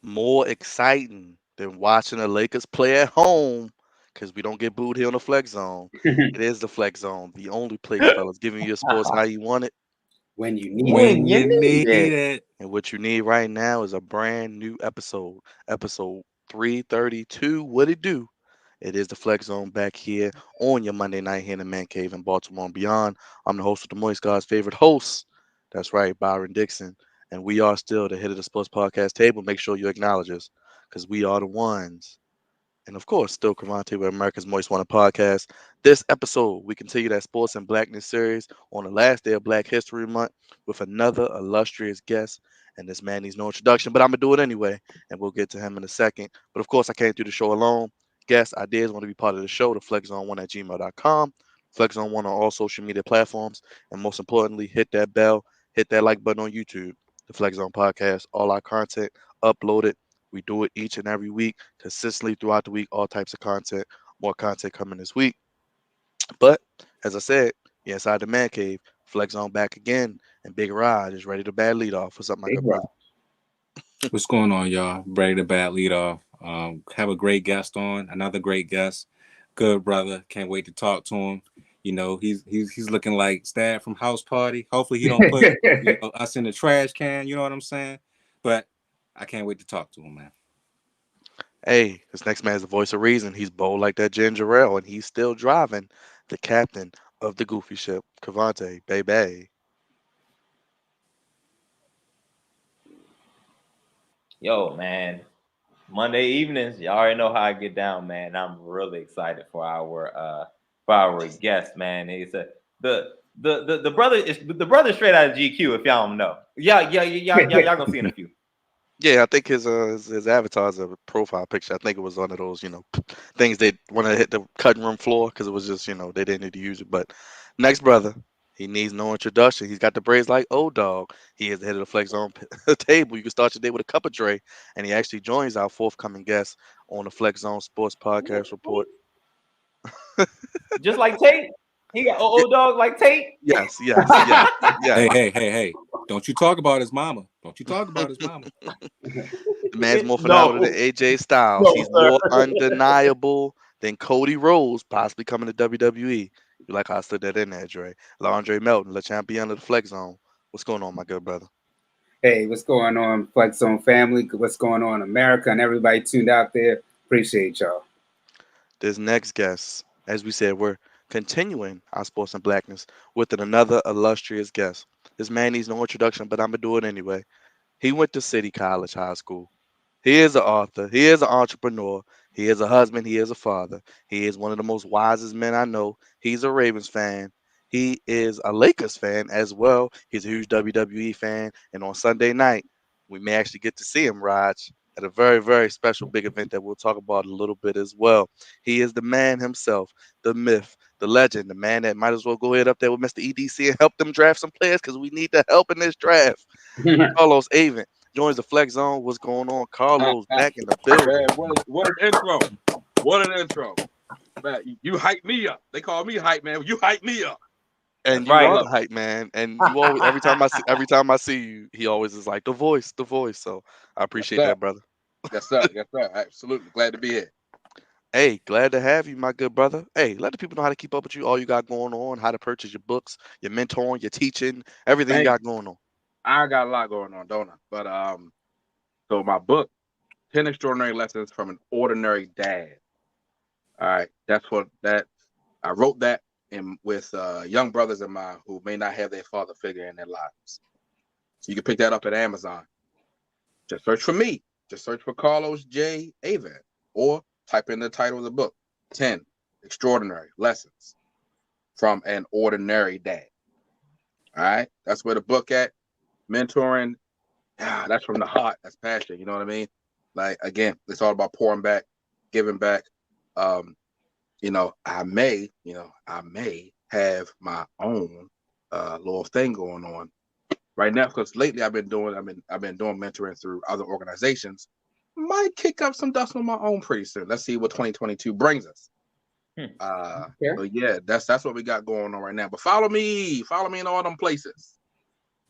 More exciting than watching the Lakers play at home because we don't get booed here on the Flex Zone. It is the Flex Zone, the only place, fellas, giving you your sports how you want it. When you need it. When When you you need need it. it. And what you need right now is a brand new episode 332. What it do? It is the Flex Zone back here on your Monday night here in the Man Cave in Baltimore and beyond. I'm the host of the Moist God's favorite host. That's right, Byron Dixon. And we are still the Hit of the Sports Podcast table. Make sure you acknowledge us because we are the ones. And of course, still Crevonte with America's Most Wanted podcast. This episode, we continue that Sports and Blackness series on the last day of Black History Month with another illustrious guest. And this man needs no introduction, but I'm going to do it anyway. And we'll get to him in a second. But of course, I can't do the show alone. Guests, ideas want to be part of the show, the flexzone1 at gmail.com. Flexzone1 on all social media platforms. And most importantly, hit that bell, hit that like button on YouTube. The Flexzone podcast, all our content uploaded. We do it each and every week, consistently throughout the week, all types of content, more content coming this week. But as I said, you're inside the man cave, Flex on back again, and Big Rod is ready to bad lead off. What's up, my Big good rock. brother? What's going on, y'all? Ready to bad lead off. Have a great guest on. Another great guest. Good brother. Can't wait to talk to him. You know, he's looking like Stab from House Party. Hopefully he don't put us in the trash can. You know what I'm saying? But I can't wait to talk to him, man. Hey, this next man is the voice of reason. He's bold like that ginger ale, and he's still driving the captain of the goofy ship, Crevonte, baby. Yo, man. Monday evenings, y'all already know how I get down, man. I'm really excited for our guest, man. He's a the brother is the brother straight out of GQ. If y'all don't know, y'all gonna see in a few. Yeah, I think his avatar's a profile picture. I think it was one of those, things they want to hit the cutting room floor because it was just, they didn't need to use it. But next brother, he needs no introduction. He's got the braids like old dog. He is the head of the Flex Zone table. You can start your day with a cup of Dre, and he actually joins our forthcoming guest on the Flex Zone Sports Podcast Report. Just like Tate, he got Y- old dog like Tate. Yes, yes, yes, yes. Hey. Don't you talk about his mama. Don't you talk about his mama. The man's more phenomenal than No, AJ Styles. no, He's sir. more undeniable than Cody Rhodes, possibly coming to WWE. You like how I stood that in there, Dre. Laundre Melton, Le Champion of the Flex Zone. What's going on, my good brother? Hey, what's going on, Flex Zone family? What's going on, America, and everybody tuned out there? Appreciate y'all. This next guest, as we said, we're continuing our sports and blackness with another illustrious guest. This man needs no introduction, but I'm gonna do it anyway. He went to City College High School. He is an author. He is an entrepreneur. He is a husband. He is a father. He is one of the most wisest men I know. He's a Ravens fan. He is a Lakers fan as well. He's a huge WWE fan. And on Sunday night, we may actually get to see him, Raj, at a very, very special big event that we'll talk about a little bit as well. He is the man himself, the myth, the legend, the man that might as well go ahead up there with Mr. EDC and help them draft some players because we need the help in this draft. Carlos Avent joins the Flex Zone. What's going on? Carlos back in the building. Man, what an intro. What an intro. Man, you hype me up. They call me hype, man. You hype me up. And That's why you I Right. are the love it. hype man. And you always every time I see you, he always is like the voice, the voice. So I Yes, appreciate sir. that, brother. Yes, sir. Yes, sir. Absolutely. Glad to be here. Hey, glad to have you, my good brother. Hey, let the people know how to keep up with you, all you got going on, how to purchase your books, your mentoring, your teaching, everything you Man, got going on. I got a lot going on, don't I? But so my book, 10 Extraordinary Lessons from an Ordinary Dad. All right. That's what that I wrote that in with young brothers of mine who may not have their father figure in their lives. So you can pick that up at Amazon. Just search for me. Just search for Carlos J. Avent or type in the title of the book 10 Extraordinary Lessons from an Ordinary Dad. All right. That's where the book at. Mentoring. That's from the heart. That's passion. You know what I mean? Like, again, it's all about pouring back, giving back. Um, I may have my own little thing going on right now because lately I've been doing mentoring through other organizations. Might kick up some dust on my own pretty soon. Let's see what 2022 brings us. Hmm. Okay. But yeah, that's what we got going on right now. But follow me in all them places.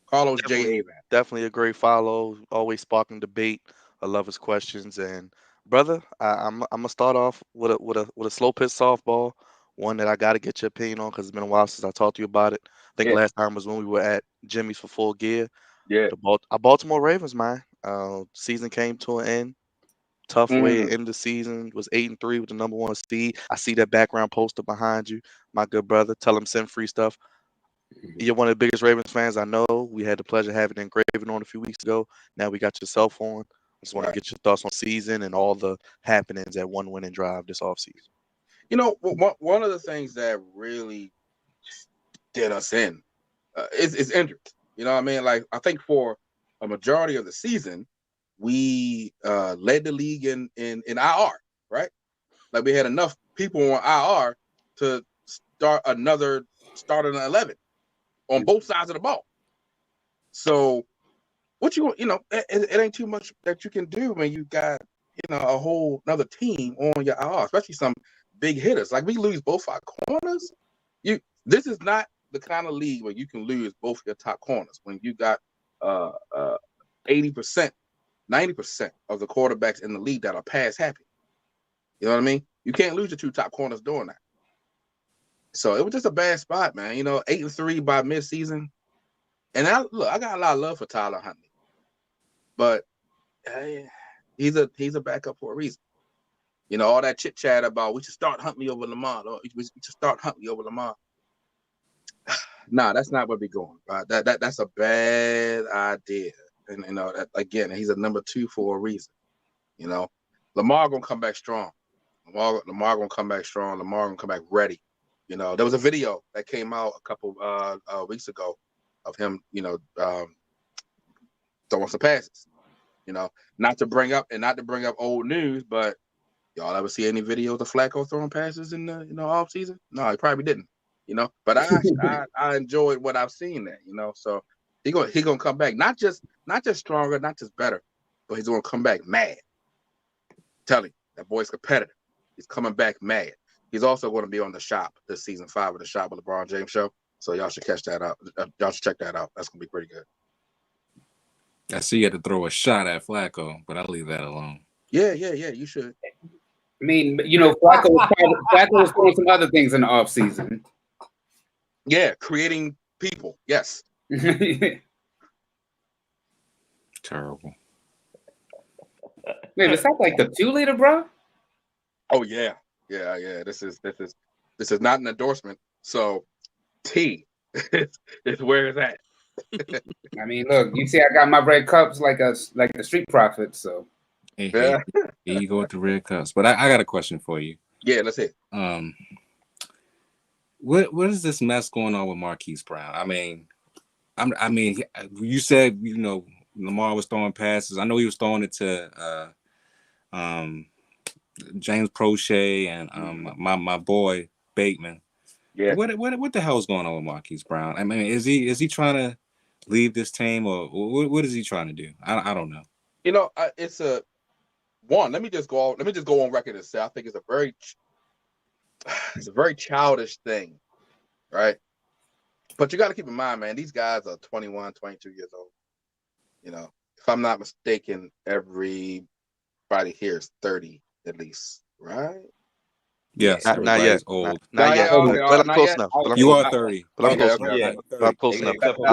Carlos J. Definitely, Avent. definitely a great follow. Always sparking debate I love his questions. And brother, I'm gonna start off with a slow pitch softball, one that I got to get your opinion on because it's been a while since I talked to you about it. I think Yeah. last time was when we were at Jimmy's for Full Gear. Yeah. Our Baltimore Ravens, man. Season came to an end. Tough way to Mm. end the season. Was 8-3 with the number one seed. I see that background poster behind you, my good brother. Tell him send free stuff. You're one of the biggest Ravens fans I know. We had the pleasure of having engraving on a few weeks ago. Now we got your cell phone. I just want to Right. get your thoughts on the season and all the happenings at one winning drive this offseason. You know, one of the things that really did us in is injuries. You know what I mean? Like, I think for a majority of the season, we led the league in IR, right? Like, we had enough people on IR to start an 11 on both sides of the ball. So what you know, it ain't too much that you can do when you got, you know, a whole another team on your IR, especially some big hitters. Like, we lose both our corners. This is not the kind of league where you can lose both your top corners when you got 80%, 90% of the quarterbacks in the league that are pass happy. You know what I mean? You can't lose your two top corners doing that. So it was just a bad spot, man. You know, 8-3 by midseason. And I got a lot of love for Tyler Huntley, but he's a backup for a reason. You know, all that chit chat about we should start Huntley over Lamar, or we should start Huntley over Lamar. Nah, that's not where we're going. Right? That's a bad idea. And you know, that, again, he's a number 2 for a reason. You know, Lamar gonna come back strong. Lamar gonna come back strong. Lamar gonna come back ready. You know, there was a video that came out a couple weeks ago of him, you know, throwing some passes. You know, not to bring up old news, but y'all ever see any videos of Flacco throwing passes in the off season? No, he probably didn't. You know, but I enjoyed what I've seen there. You know, so he gonna come back not just stronger, not just better, but he's gonna come back mad. Tell him that boy's competitive. He's coming back mad. He's also going to be on The Shop this season 5 of The Shop with LeBron James show. So y'all should catch that out. Y'all should check that out. That's gonna be pretty good. I see you had to throw a shot at Flacco, but I'll leave that alone. Yeah. You should. I mean, you know, Flacco was doing some other things in the offseason. Yeah, creating people. Yes. Terrible. Man, is that like the 2-liter, bro? Oh yeah. This is not an endorsement. So T is where it's at. I mean, look, you see, I got my red cups like the Street Profits. So Hey, Yeah. here you go with the red cups. But I got a question for you. Yeah, let's hit. What is this mess going on with Marquis Brown? I mean, you said, you know, Lamar was throwing passes. I know he was throwing it to James Prochet and my boy Bateman. Yeah. What the hell is going on with Marquis Brown? I mean, is he trying to leave this team, or what is he trying to do? I don't know. You know, it's a one. Let me just go on record and say I think it's a very childish thing, right? But you got to keep in mind, man, these guys are 21, 22 years old. You know, if I'm not mistaken, everybody here is 30 at least, right? Yes, Not everybody's yet. old. Not yet. Okay, But I'm not close yet? enough. Okay. You are 30. But I'm Okay, close okay, enough. Yeah. But I'm close enough. Except for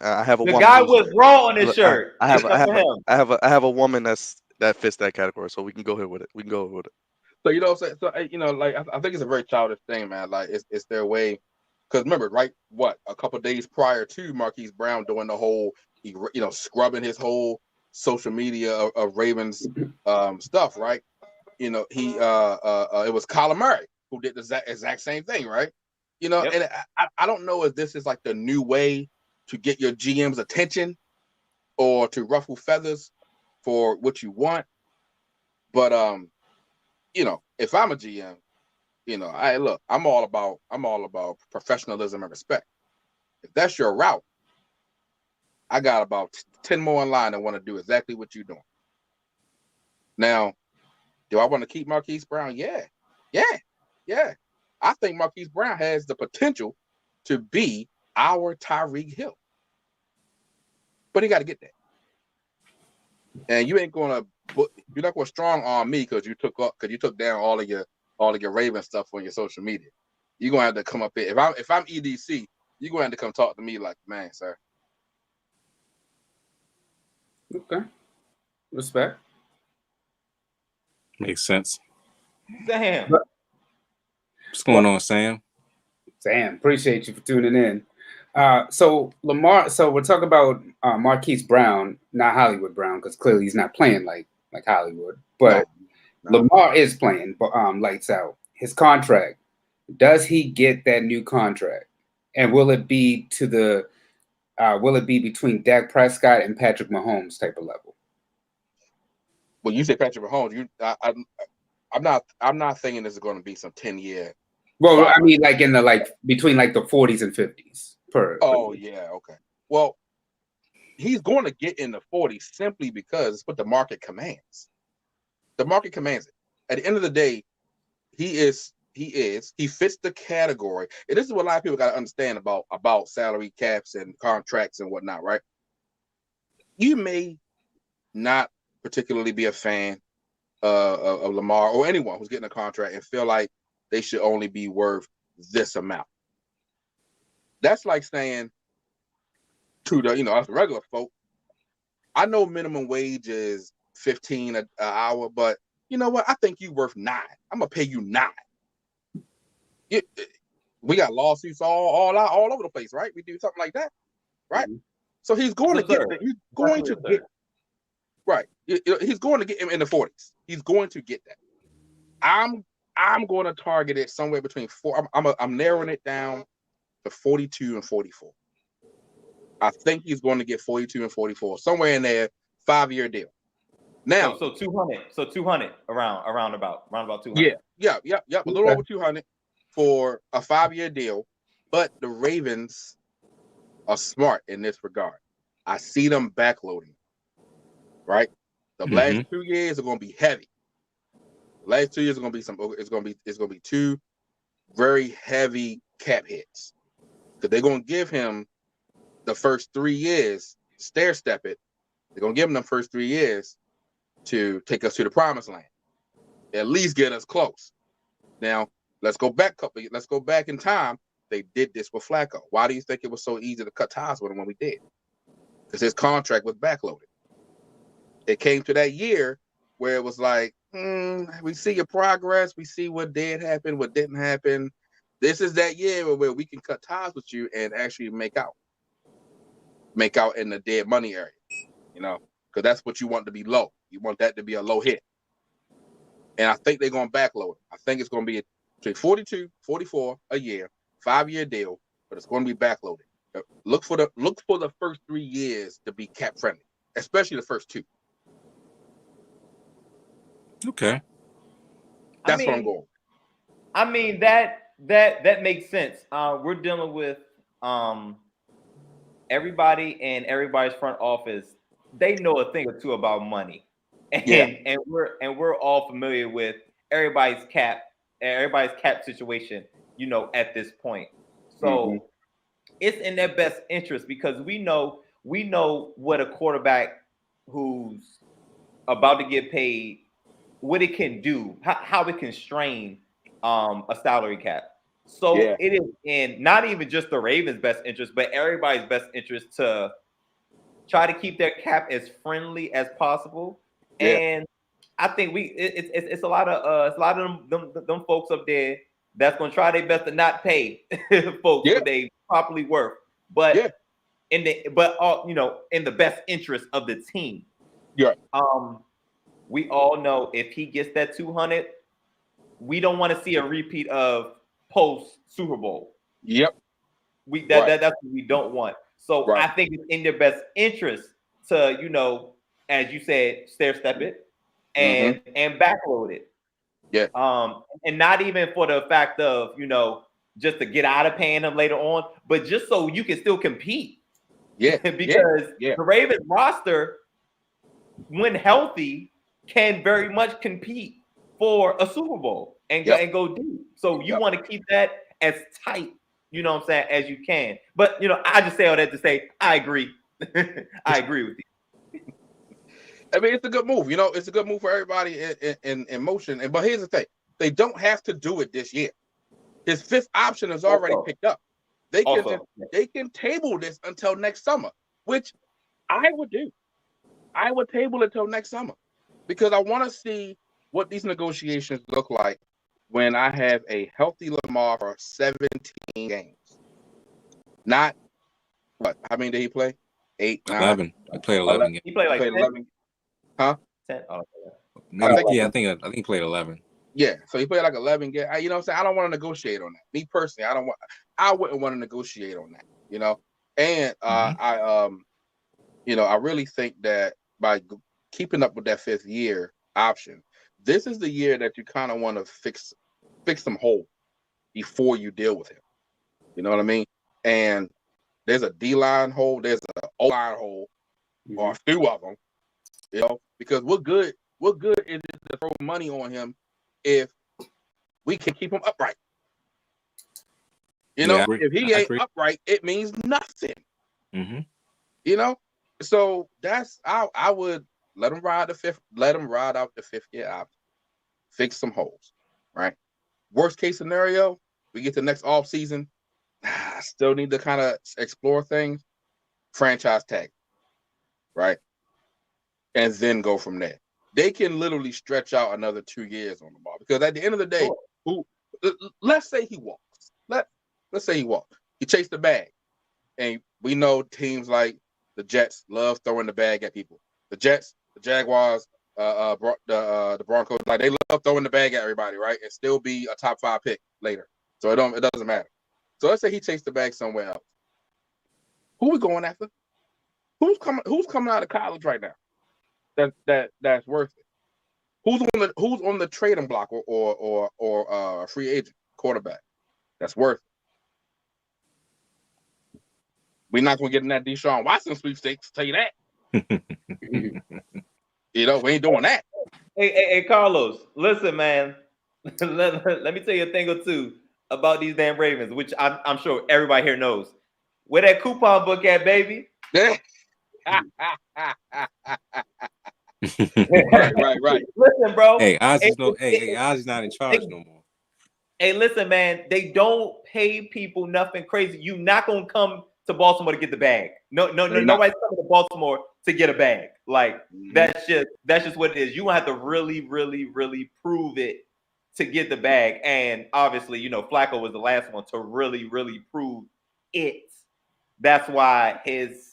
I have a the woman. guy who's- was raw on his look, shirt. I have Except for him. I have a woman that fits that category, so we can go here with it. We can go with it. So you know what I'm saying? So you know, like I think it's a very childish thing, man. Like it's their way. Because remember, right? What a couple of days prior to Marquis Brown doing the whole, scrubbing his whole social media of Ravens stuff, right? You know, he it was Kyler Murray who did the exact same thing, right? You know, Yep. and I don't know if this is like the new way to get your GM's attention or to ruffle feathers for what you want, but you know, if I'm a GM, you know, I'm all about professionalism and respect. If that's your route, I got about 10 more in line that want to do exactly what you're doing. Now, do I want to keep Marquis Brown? Yeah. I think Marquis Brown has the potential to be our Tyreek Hill. But he got to get that. and you're not gonna strong arm me because you took down all of your Raven stuff on your social media. You're gonna have to come up here. If I'm EDC, you're gonna have to come talk to me like, man, sir. Okay. Respect. Makes sense. Sam. What's going on, Sam? Sam, appreciate you for tuning in. So Lamar, so we're talking about Marquis Brown, not Hollywood Brown, because clearly he's not playing like Hollywood. But No. Lamar is playing lights out. His contract. Does he get that new contract? And will it be between Dak Prescott and Patrick Mahomes type of level? When you say Patrick Mahomes, I'm not thinking this is going to be some 10-year. Well, I mean, like in the between the 40s and 50s per. Oh yeah, okay. Well, he's going to get in the 40s simply because it's what the market commands. The market commands it. At the end of the day, he fits the category. And this is what a lot of people got to understand about salary caps and contracts and whatnot, right? You may not particularly be a fan of Lamar or anyone who's getting a contract and feel like they should only be worth this amount. That's like saying to us regular folk, I know minimum wage is $15 an hour, but you know what? I think you're worth $9. I'm gonna pay you $9. We got lawsuits all over the place, right? We do something like that, right? Mm-hmm. So he's going to get. He's going to get. Right. He's going to get him in the 40s. He's going to get that. I'm going to target it somewhere between I'm narrowing it down to 42 and 44. I think he's going to get 42 and 44, somewhere in there, 5-year deal. Now, so 200 around about 200. Yeah, a little over 200 for a 5-year deal. But the Ravens are smart in this regard. I see them backloading. Right, the last 2 years are going to be heavy. The last 2 years are going to be it's going to be 2 very heavy cap hits because they're going to give him the first 3 years, stair step it. They're going to give him the first 3 years to take us to the promised land, at least get us close. Now let's go back in time. They did this with Flacco. Why do you think it was so easy to cut ties with him when we did? Because his contract was backloaded. It came to that year where it was like, we see your progress. We see what did happen, what didn't happen. This is that year where we can cut ties with you and actually make out in the dead money area, because that's what you want to be low. You want that to be a low hit. And I think they're going to backload it. I think it's going to be between 42, 44 a year, 5-year deal, but it's going to be backloaded. Look for the first 3 years to be cap friendly, especially the first 2. Okay. That's what I'm going. I mean, that makes sense. We're dealing with everybody and everybody's front office. They know a thing or two about money. And we're all familiar with everybody's cap situation, at this point. So it's in their best interest because we know what a quarterback who's about to get paid, what it can do, how it can strain a salary cap. So it is in not even just the Ravens' best interest, but everybody's best interest to try to keep their cap as friendly as possible. Yeah. And I think it's a lot of them folks up there that's gonna try their best to not pay folks what they properly worth, but in the best interest of the team. Yeah. We all know if he gets that 200, we don't want to see a repeat of post Super Bowl. Yep. That's what we don't want. So I think it's in their best interest to, as you said, stair step it and backload it. Yeah. And not even for the fact of, just to get out of paying them later on, but just so you can still compete. Yeah. Because the Ravens roster, when healthy, can very much compete for a Super Bowl and go deep. So you want to keep that as tight, as you can. But I just say all that to say I agree. I agree with you. I mean, it's a good move. It's a good move for everybody in motion. But here's the thing: they don't have to do it this year. His fifth option is already picked up. They can table this until next summer, which I would do. I would table it till next summer because I want to see what these negotiations look like when I have a healthy Lamar for 17 games. Not what? How many did he play? 8, 9, 11. He played 11 games. He played like 11. Huh? 10. Oh, Yeah, I think he played 11. Yeah, so he played like 11 games. You know what I'm saying? I don't want to negotiate on that. Me personally, I wouldn't want to negotiate on that. And I really think that by keeping up with that fifth year option, this is the year that you kind of want to fix some hole before you deal with him. You know what I mean? And there's a D-line hole, there's an O-line hole, or a few of them. Because what good is it to throw money on him if we can keep him upright? If he ain't upright, it means nothing. Mm-hmm. So that's I would let him ride out the fifth year option, fix some holes, right? Worst case scenario, we get to next off season. I still need to kind of explore things. Franchise tag, right? And then go from there. They can literally stretch out another 2 years on the ball because at the end of the day, let's say he walks. Let's say he walks. He chased the bag, and we know teams like the Jets love throwing the bag at people. The Jets, the Jaguars, the Broncos, like they love throwing the bag at everybody, right? And still be a top 5 pick later. So it doesn't matter. So let's say he chased the bag somewhere else. Who we going after? Who's coming out of college right now? That's worth it. Who's on the trading block or a free agent quarterback that's worth it? We're not going to get in that Deshaun Watson sweepstakes, tell you that. We ain't doing that. Hey, Carlos, listen, man. let me tell you a thing or two about these damn Ravens, which I'm sure everybody here knows. Where that coupon book at, baby? Right. Listen, bro. Hey, Ozzy's not in charge no more. Hey, listen, man. They don't pay people nothing crazy. You not gonna come to Baltimore to get the bag. No, nobody's coming to Baltimore to get a bag. Like that's just what it is. You gonna have to really, really, really prove it to get the bag. And obviously, Flacco was the last one to really, really prove it. That's why his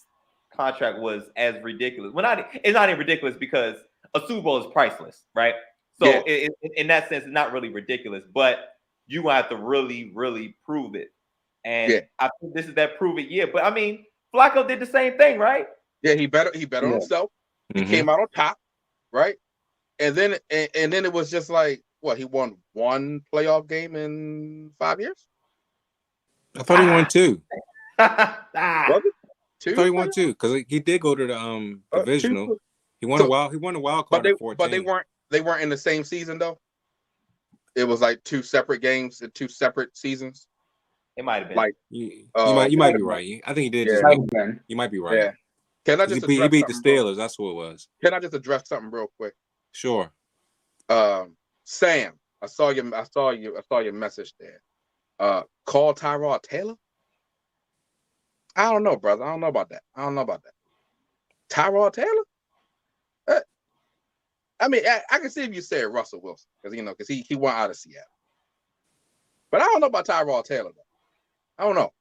contract was as ridiculous. It's not even ridiculous because a Super Bowl is priceless, right? So in that sense, it's not really ridiculous, but you gonna have to really, really prove it. And I think this is that prove it year. But I mean, Flacco did the same thing, right? Yeah, he bet on himself. He came out on top, right? And then it was just like what, he won one playoff game in 5 years? I thought he won 2. Was it? 2? I thought he won 2 because he did go to the divisional. He won a wild card in 14. But they weren't in the same season though. It was like 2 separate games in 2 separate seasons. It might have been. Like you might be right. I think he did. Yeah. You might be right. Yeah. Can I just he beat the Steelers? That's who it was. Can I just address something real quick? Sure. Sam, I saw your message there. Call Tyrod Taylor. I don't know, brother. I don't know about that. Tyrod Taylor? I mean, I can see if you said Russell Wilson because he went out of Seattle. But I don't know about Tyrod Taylor though. I don't know.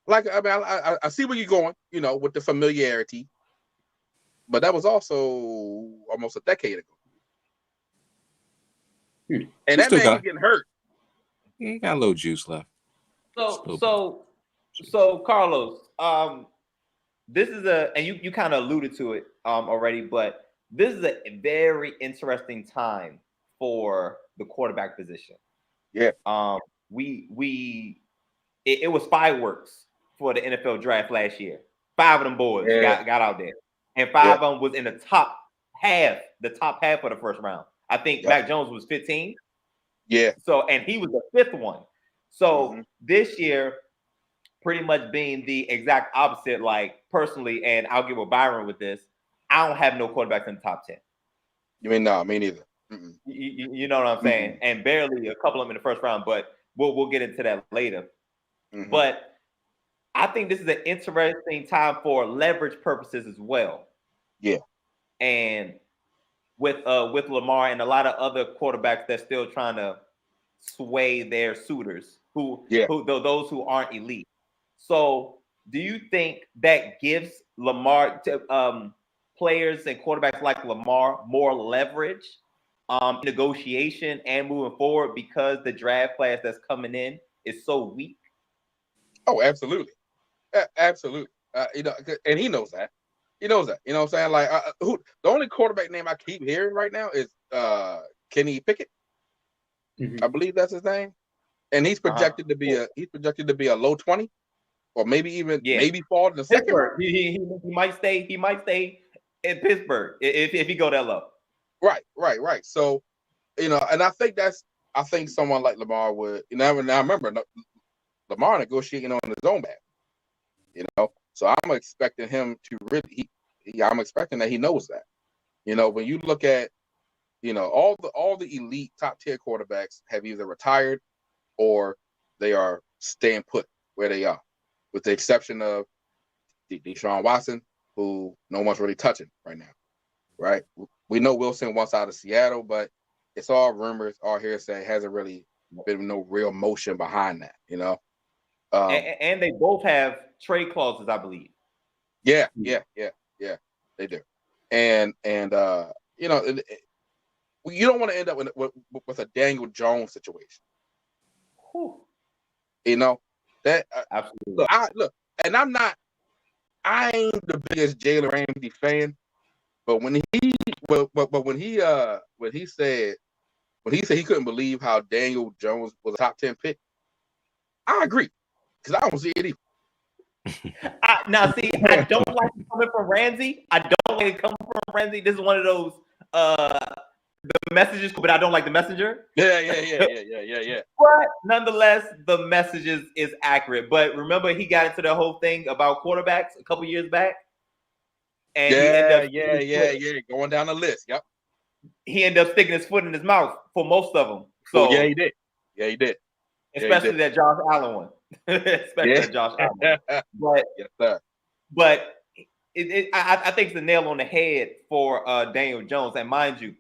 Like, I mean, I see where you're going, with the familiarity. But that was also almost a decade ago. And that man keep getting hurt. He got a little juice left. So Carlos, this is and you kind of alluded to it already, but this is a very interesting time for the quarterback position. Yeah. It was fireworks for the NFL draft last year. 5 of them boys got out there, and 5 of them was in the top half of the first round. I think Mac Jones was 15. Yeah. So, and he was the 5th one. So this year, pretty much being the exact opposite. Like personally, and I'll get with Byron with this. I don't have no quarterbacks in the top 10. You mean no? Me neither. You know what I'm saying? And barely a couple of them in the first round, but we'll get into that later. But I think this is an interesting time for leverage purposes as well. Yeah. And with Lamar and a lot of other quarterbacks that's still trying to sway their suitors those who aren't elite. So do you think that gives Lamar to players and quarterbacks like Lamar more leverage negotiation and moving forward because the draft class that's coming in is so weak? Oh, absolutely. Absolutely. And he knows that. He knows that. You know what I'm saying? Like, the only quarterback name I keep hearing right now is Kenny Pickett. I believe that's his name. And he's projected to be a low 20, or maybe fall in the second. He might stay in Pittsburgh if he go that low. Right. So, and I think someone like Lamar would. Now remember, Lamar negotiating on his own back. So I'm expecting him to really. I'm expecting that he knows that. When you look at, all the elite top tier quarterbacks have either retired or they are staying put where they are, with the exception of Deshaun Watson, who no one's really touching right now. Right? We know Wilson wants out of Seattle, but it's all rumors, all hearsay. Hasn't really been no real motion behind that. And they both have trade clauses, I believe. Yeah, they do. And you don't want to end up with a Daniel Jones situation. Whew. That absolutely. Look, and I ain't the biggest Jalen Ramsey fan, but when he said he couldn't believe how Daniel Jones was a top 10 pick, I agree, because I don't see it either. Now, see, I don't like it coming from Ramsey. I don't like it coming from Ramsey. This is one of those the messages, but I don't like the messenger. Yeah. But nonetheless, the messages is accurate. But remember, he got into the whole thing about quarterbacks a couple years back. And going down the list. Yep. He ended up sticking his foot in his mouth for most of them. So he did. Yeah, he did. Especially that Josh Allen one. That Josh Allen. But yes, sir. But I think it's the nail on the head for Daniel Jones. And mind you,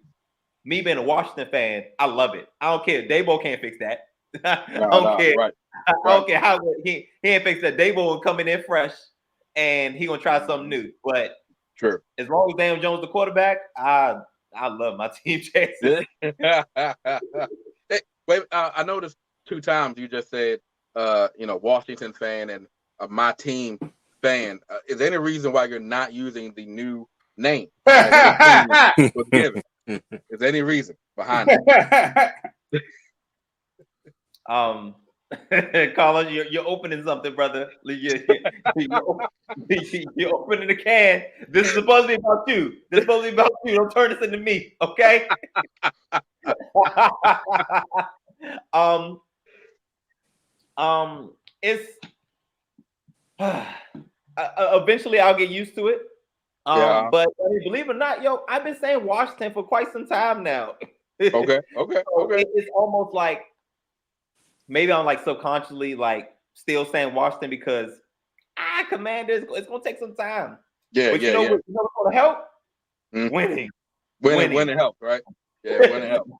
me being a Washington fan, I love it. I don't care. Dabo can't fix that. I don't care. Right. I don't care how he ain't fix that. Dabo will coming in fresh and he gonna try something new. But true. As long as Daniel Jones the quarterback, I love my team chances. Wait, I noticed 2 times you just said Washington fan and my team fan. Is there any reason why you're not using the new name was given? Is there any reason behind it? Carlos, you're opening something, brother. You're opening a can. This is supposed to be about you. This is supposed to be about you. Don't turn this into me, okay? It's eventually I'll get used to it. But believe it or not, I've been saying Washington for quite some time now. Okay. It's almost like maybe I'm like subconsciously like still saying Washington because Commanders, it's gonna take some time. But you know what's gonna help? Winning. Winning helps, right? Yeah, winning helps.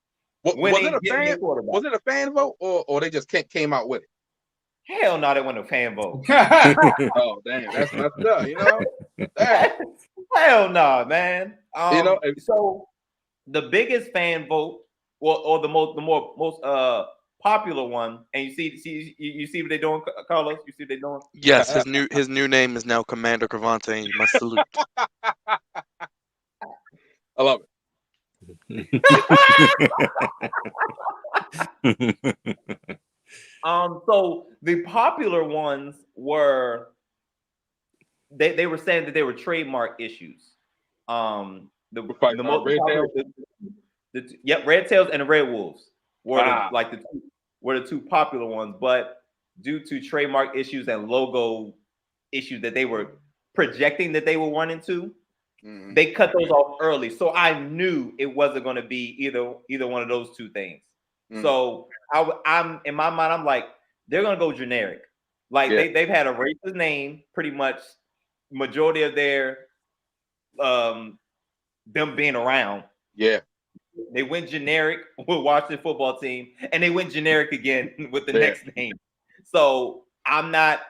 Was it a fan vote or they just came out with it? Hell no, they wasn't a fan vote. Oh damn, that's messed up, Hell no, man. So the biggest fan vote, or the most popular one, and you see what they're doing, Carlos? You see what they're doing? Yes, his new name is now Commander Crevonte, and you must salute. I love it. So the popular ones were they were saying that they were trademark issues. The most popular, Red Tails and the Red Wolves were the two popular ones, but due to trademark issues and logo issues that they were projecting that they will run into, Mhm. They cut those off early, so I knew it wasn't going to be either one of those two things. Mm. So I'm in my mind, I'm like, they're going to go generic. Like Yeah. they've had a racist name pretty much majority of their them being around. Yeah. They went generic with Washington football team, and they went generic again with the Yeah. next name. So I'm not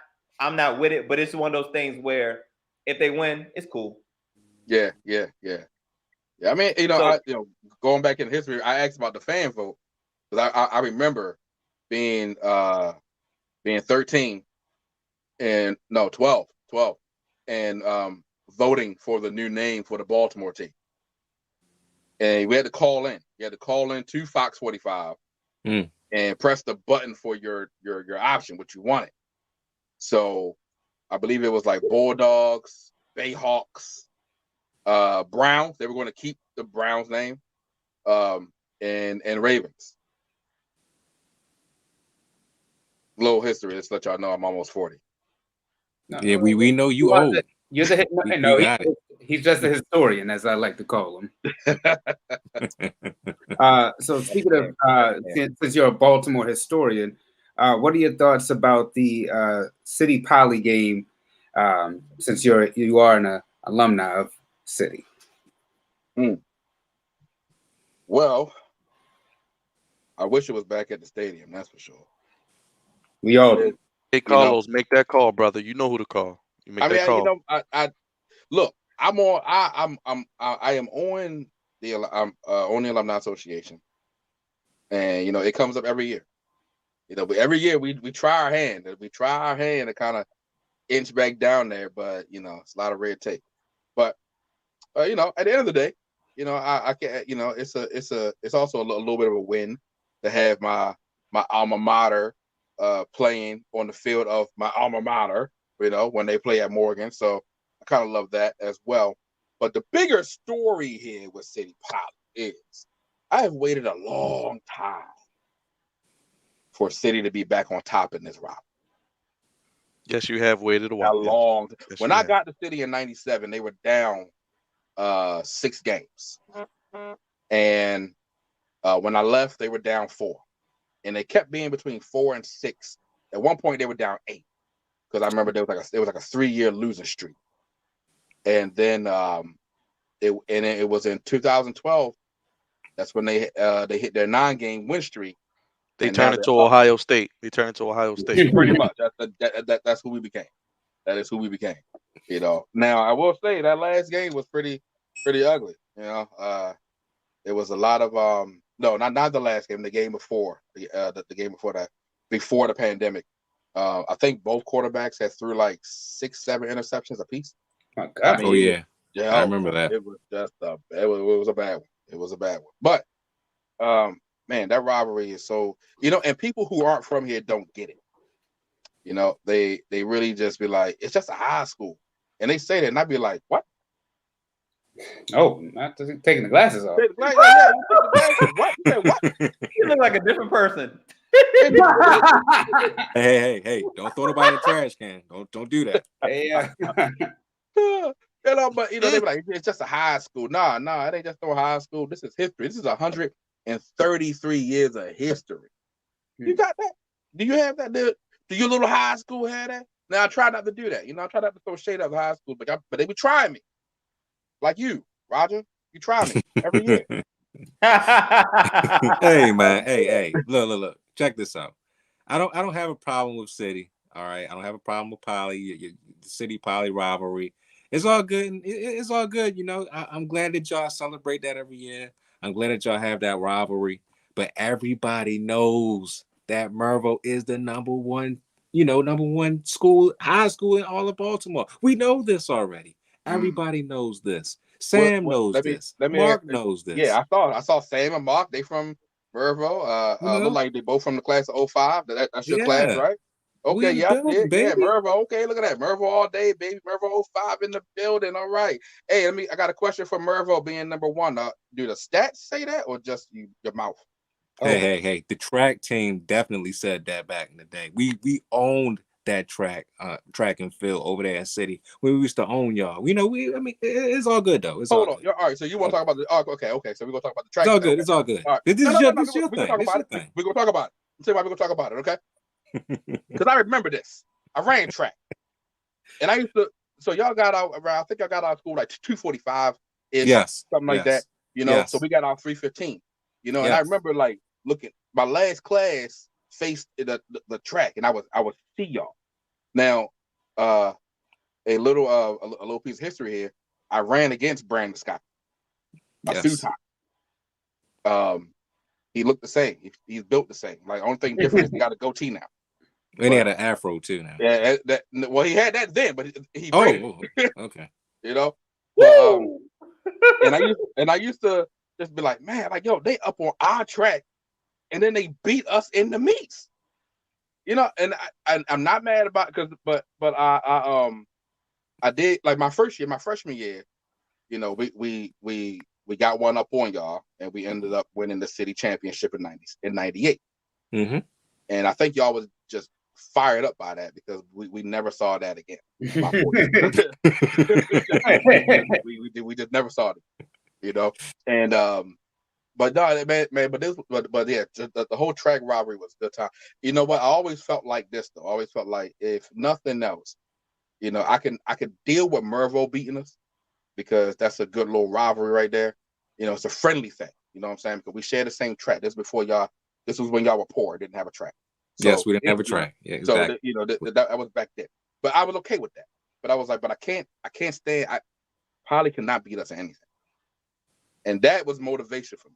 with it, but it's one of those things where if they win, it's cool. Yeah. Yeah. Yeah. Yeah. I mean, So going back in history, I asked about the fan vote because I remember being 13 and no 12 and voting for the new name for the Baltimore team. And we had to call in. You had to call in to Fox 45 and press the button for your option, what you wanted. So I believe it was like Bulldogs, Bayhawks, Browns. They were going to keep the Browns name, and Ravens. Little history. Let's let y'all know I'm almost 40. No, yeah, we know you old. You're the he's just a historian, as I like to call him. So speaking of, since you're a Baltimore historian, what are your thoughts about the City Poly game? Since you are an alumni of City. Well, I wish it was back at the stadium. That's for sure. We all do. Hey, Carlos, make that call, brother. You know who to call. You make that call. I look. I am on the Alumni Association, and it comes up every year. But every year we try our hand. We try our hand to kind of inch back down there, but it's a lot of red tape. But at the end of the day, I can't. It's also a little bit of a win to have my alma mater playing on the field of my alma mater. When they play at Morgan, so I kind of love that as well. But the bigger story here with City Poly is I have waited a long time for City to be back on top in this route. Yes, you have waited a while. Long. Yes, when I got to City in '97, they were down 6 games, and when I left, they were down 4, and they kept being between 4 and 6. At one point, they were down 8 because I remember there was like a 3-year losing streak, and then it was in 2012. That's when they hit their 9-game win streak. They turned into Ohio State. Pretty much. That's who we became. That is who we became. Now I will say that last game was pretty ugly. It was a lot of no, not the last game. The game before the game before that, before the pandemic. I think both quarterbacks had threw like 6-7 interceptions apiece. Oh, God. Yeah, I remember that. It was just it was a bad one. It was a bad one. But man, that rivalry is so and people who aren't from here don't get it. They really just be like, it's just a high school, and they say that, and I be like, what? Oh, not taking the glasses off. Yeah, you take the glasses. What? You said what? You look like a different person. Hey! Don't throw nobody in the trash can. Don't do that. Yeah. But they be like, it's just a high school. Nah, it ain't just no high school. This is history. This is 133 years of history. You got that? Do you have that? Do your little high school have that? Now I try not to do that. I try not to throw shade at the high school, but they be trying me. Like you, Roger. You try me every year. Hey man, hey. Look. Check this out. I don't have a problem with City. All right. I don't have a problem with Poly, the City Poly rivalry. It's all good. It's all good. I'm glad that y'all celebrate that every year. I'm glad that y'all have that rivalry. But everybody knows that Mervo is the number one school, high school in all of Baltimore. We know this already. Everybody knows this. Sam knows this. Mark knows this. Yeah, I saw Sam and Mark. They from Mervo. Look like they both from the class of 05. That's your class, right? Okay, yeah, Mervo. Okay, look at that. Mervo all day, baby. Mervo 05 in the building. All right. Hey, I got a question for Mervo being number 1. Do the stats say that or just your mouth? Hey. The track team definitely said that back in the day. We owned that track and field over there at City. We used to own y'all. I mean, it's all good though. It's Hold all on. good. All right. So you want to talk about the? Okay. So we're gonna talk about the track. It's all good. Okay. It's all good. All right. This is your We're gonna thing. talk This about your it. thing. We're gonna talk about it. I'll tell you why we're gonna talk about it. Okay. Because I remember this. I ran track, and I used to. So y'all got out around. I think I got out of school like 2:45 ish. Yes. Something like that. So we got out 3:15. And I remember like looking. My last class faced the track, and I was see y'all. Now, a little piece of history here. I ran against Brandon Scott a few times. He looked the same. He's built the same. Like only thing different is he got a goatee now. And he had an afro too now. Yeah, he had that then, but he okay. But and I used to just be like, man, like yo, they up on our track, and then they beat us in the meets. And I'm not mad about it but I did like my freshman year, we got one up on y'all, and we ended up winning the city championship in 98. Mm-hmm. And I think y'all was just fired up by that because we never saw that again. we just never saw it, And but no, man, but yeah, the whole track robbery was a good time. You know what? I always felt like this though. I always felt like if nothing else, I could deal with Mervo beating us because that's a good little rivalry right there. It's a friendly thing. You know what I'm saying? Because we share the same track. This before y'all. This was when y'all were poor, didn't have a track. So, yes, we didn't have a track. Yeah, exactly. So that was back then. But I was okay with that. But I was like, but I can't stand. Polly cannot beat us at anything, and that was motivation for me.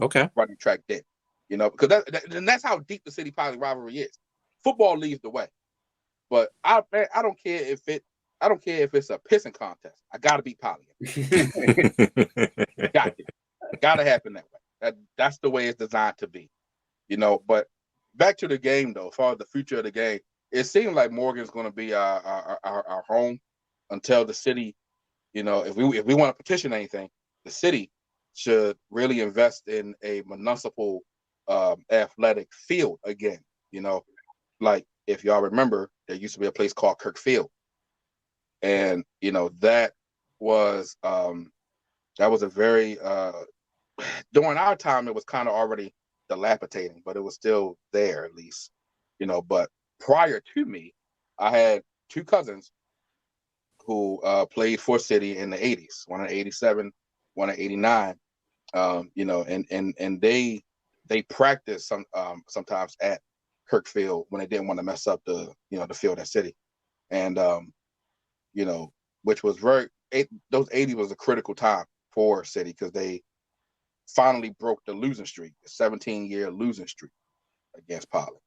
Okay. Running track then, because that's how deep the city Polly rivalry is. Football leads the way, but I don't care if it's a pissing contest. I gotta beat Polly. Gotta happen that way. That's the way it's designed to be, But back to the game though, as far as the future of the game, it seems like Morgan's going to be our home until the city. If we want to petition anything, the city should really invest in a municipal athletic field again. Like if y'all remember, there used to be a place called Kirk Field, and that was a very during our time it was kind of already dilapidating, but it was still there at least. But prior to me, I had two cousins who played for City in the 80s, one in 87, one in 89. And they practiced sometimes at Kirkfield when they didn't want to mess up the field at City. And which was those 80s was a critical time for City because they finally broke the losing streak, the 17-year losing streak against Poly.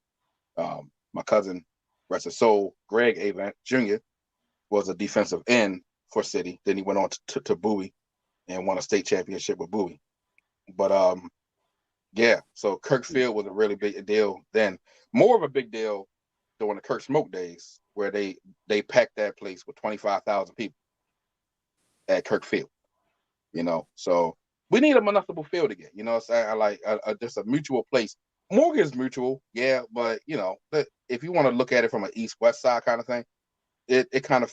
My cousin, rest his soul, Greg Avent Jr., was a defensive end for City. Then he went on to Bowie and won a state championship with Bowie. But so Kirkfield was a really big deal then. More of a big deal during the Kirk Smoke days, where they packed that place with 25,000 people at Kirkfield. So we need a municipal field again. So I like just a mutual place. Morgan's mutual, yeah, but if you want to look at it from an east-west side kind of thing, it kind of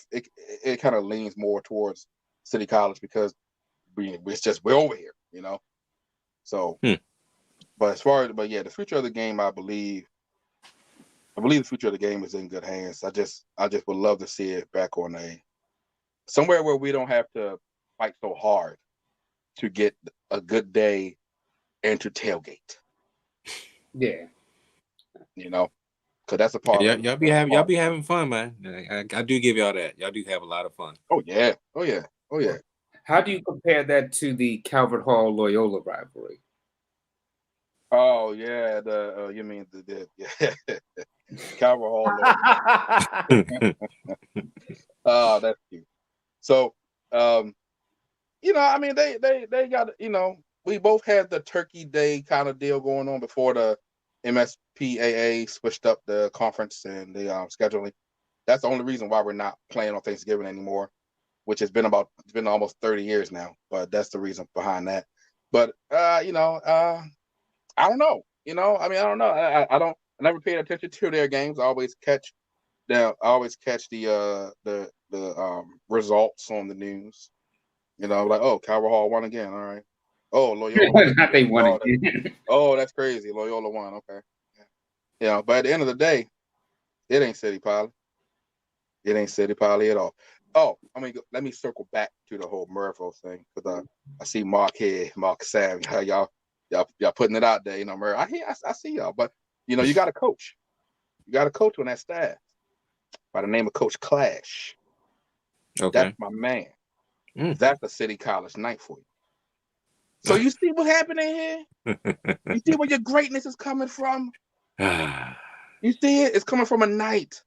leans more towards City College because we're over here, So, but the future of the game, I believe the future of the game is in good hands. I just would love to see it back on somewhere where we don't have to fight so hard to get a good day and to tailgate. Yeah. Because that's a part. Yeah, y'all be having fun, man. I do give y'all that. Y'all do have a lot of fun. Oh yeah. How do you compare that to the Calvert Hall Loyola rivalry? Oh yeah, you mean the Calvert Hall. Oh, that's cute. So, I mean, they got, we both had the Turkey Day kind of deal going on before the MSPAA switched up the conference and the scheduling. That's the only reason why we're not playing on Thanksgiving anymore, which has been almost 30 years now. But that's the reason behind that. But I don't know. I mean, I don't know. I never paid attention to their games. I always catch now I always catch the results on the news. You know, like, oh, Calvert Hall won again. All right. Oh, Loyola won. Not they won Oh, again. oh, that's crazy. Loyola won. Okay. Yeah, but at the end of the day, it ain't City Poly. It ain't City Poly at all. Oh, I mean, let me circle back to the whole Murphy thing because I see Mark Sam, y'all putting it out there. You know, Murphy. I see y'all, but you know, you got a coach. You got a coach on that staff by the name of Coach Clash. Okay. That's my man. That's a City College night for you. So you see what happened in here? You see where your greatness is coming from? You see it? It's coming from a night.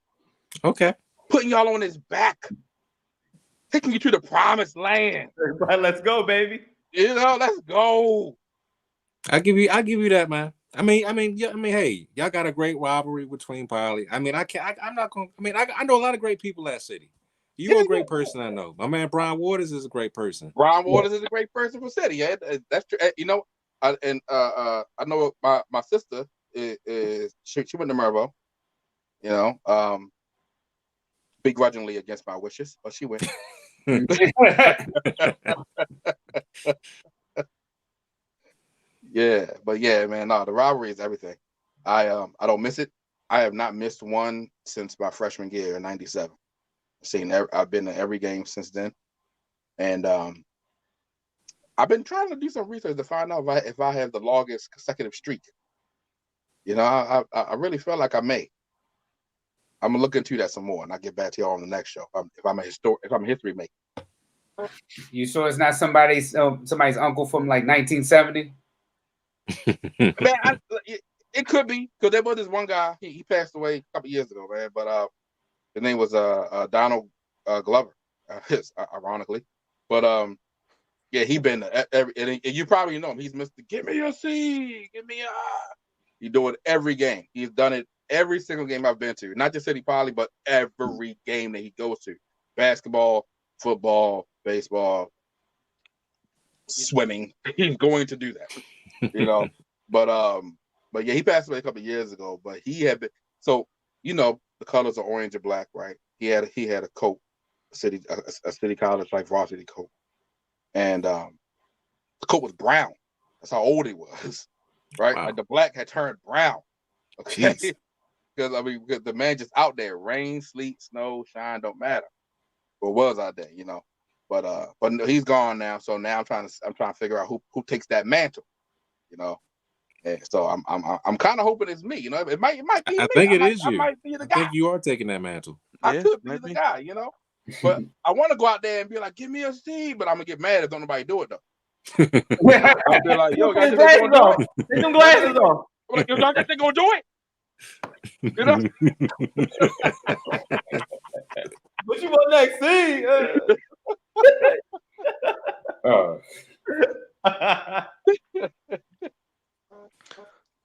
Okay. Putting y'all on his back. Taking you to the promised land. Let's go, baby. You know, let's go. I give you that, man. I mean, hey, y'all got a great rivalry between Poly. I mean, I'm not gonna. I mean, I know a lot of great people at City. You're a great person, I know. My man Brian Waters is a great person. Brian Waters is a great person for City. Yeah, that's true. You know, I know my sister is she went to Mervo. You know, begrudgingly against my wishes, but she went. Yeah, but yeah, man, no, the rivalry is everything. I don't miss it. I have not missed one since my freshman year in '97. I've been to every game since then, and I've been trying to do some research to find out if I have the longest consecutive streak. You know, I really feel like I may. I'm gonna look into that some more, and I'll get back to y'all on the next show. If I'm a history maker. You sure it's not somebody's uncle from like 1970? Man, it could be because there was this one guy. He passed away a couple years ago, man. But his name was Donald Glover, ironically. But yeah, he been every, and you probably know him. He's Mr. Give me a C, give me a. He do it every game. He's done it every single game I've been to, not just City Poly, but every game that he goes to. Basketball, football, baseball, swimming. He's going to do that, you know. But yeah, he passed away a couple of years ago. But he had been so you know the colors are orange and black, right? He had a coat, a city college like varsity coat, and the coat was brown. That's how old he was, right? Wow. Like the black had turned brown. Okay, because because the man just out there, rain, sleet, snow, shine, don't matter. Or was out there, you know. But he's gone now. So now I'm trying to figure out who takes that mantle, you know. And so I'm kind of hoping it's me, you know. It might be I me. think it is you. I might be the I guy. think you are taking that mantle. I Yeah, could be maybe. the guy, you know. But I want to go out there and be like, give me a C, but I'm gonna get mad if don't nobody do it though. I'll be like, yo, y'all think they're gonna do it? Take them glasses off. I'm like, yo, y'all think they're gonna do it? You know? What you want next? See?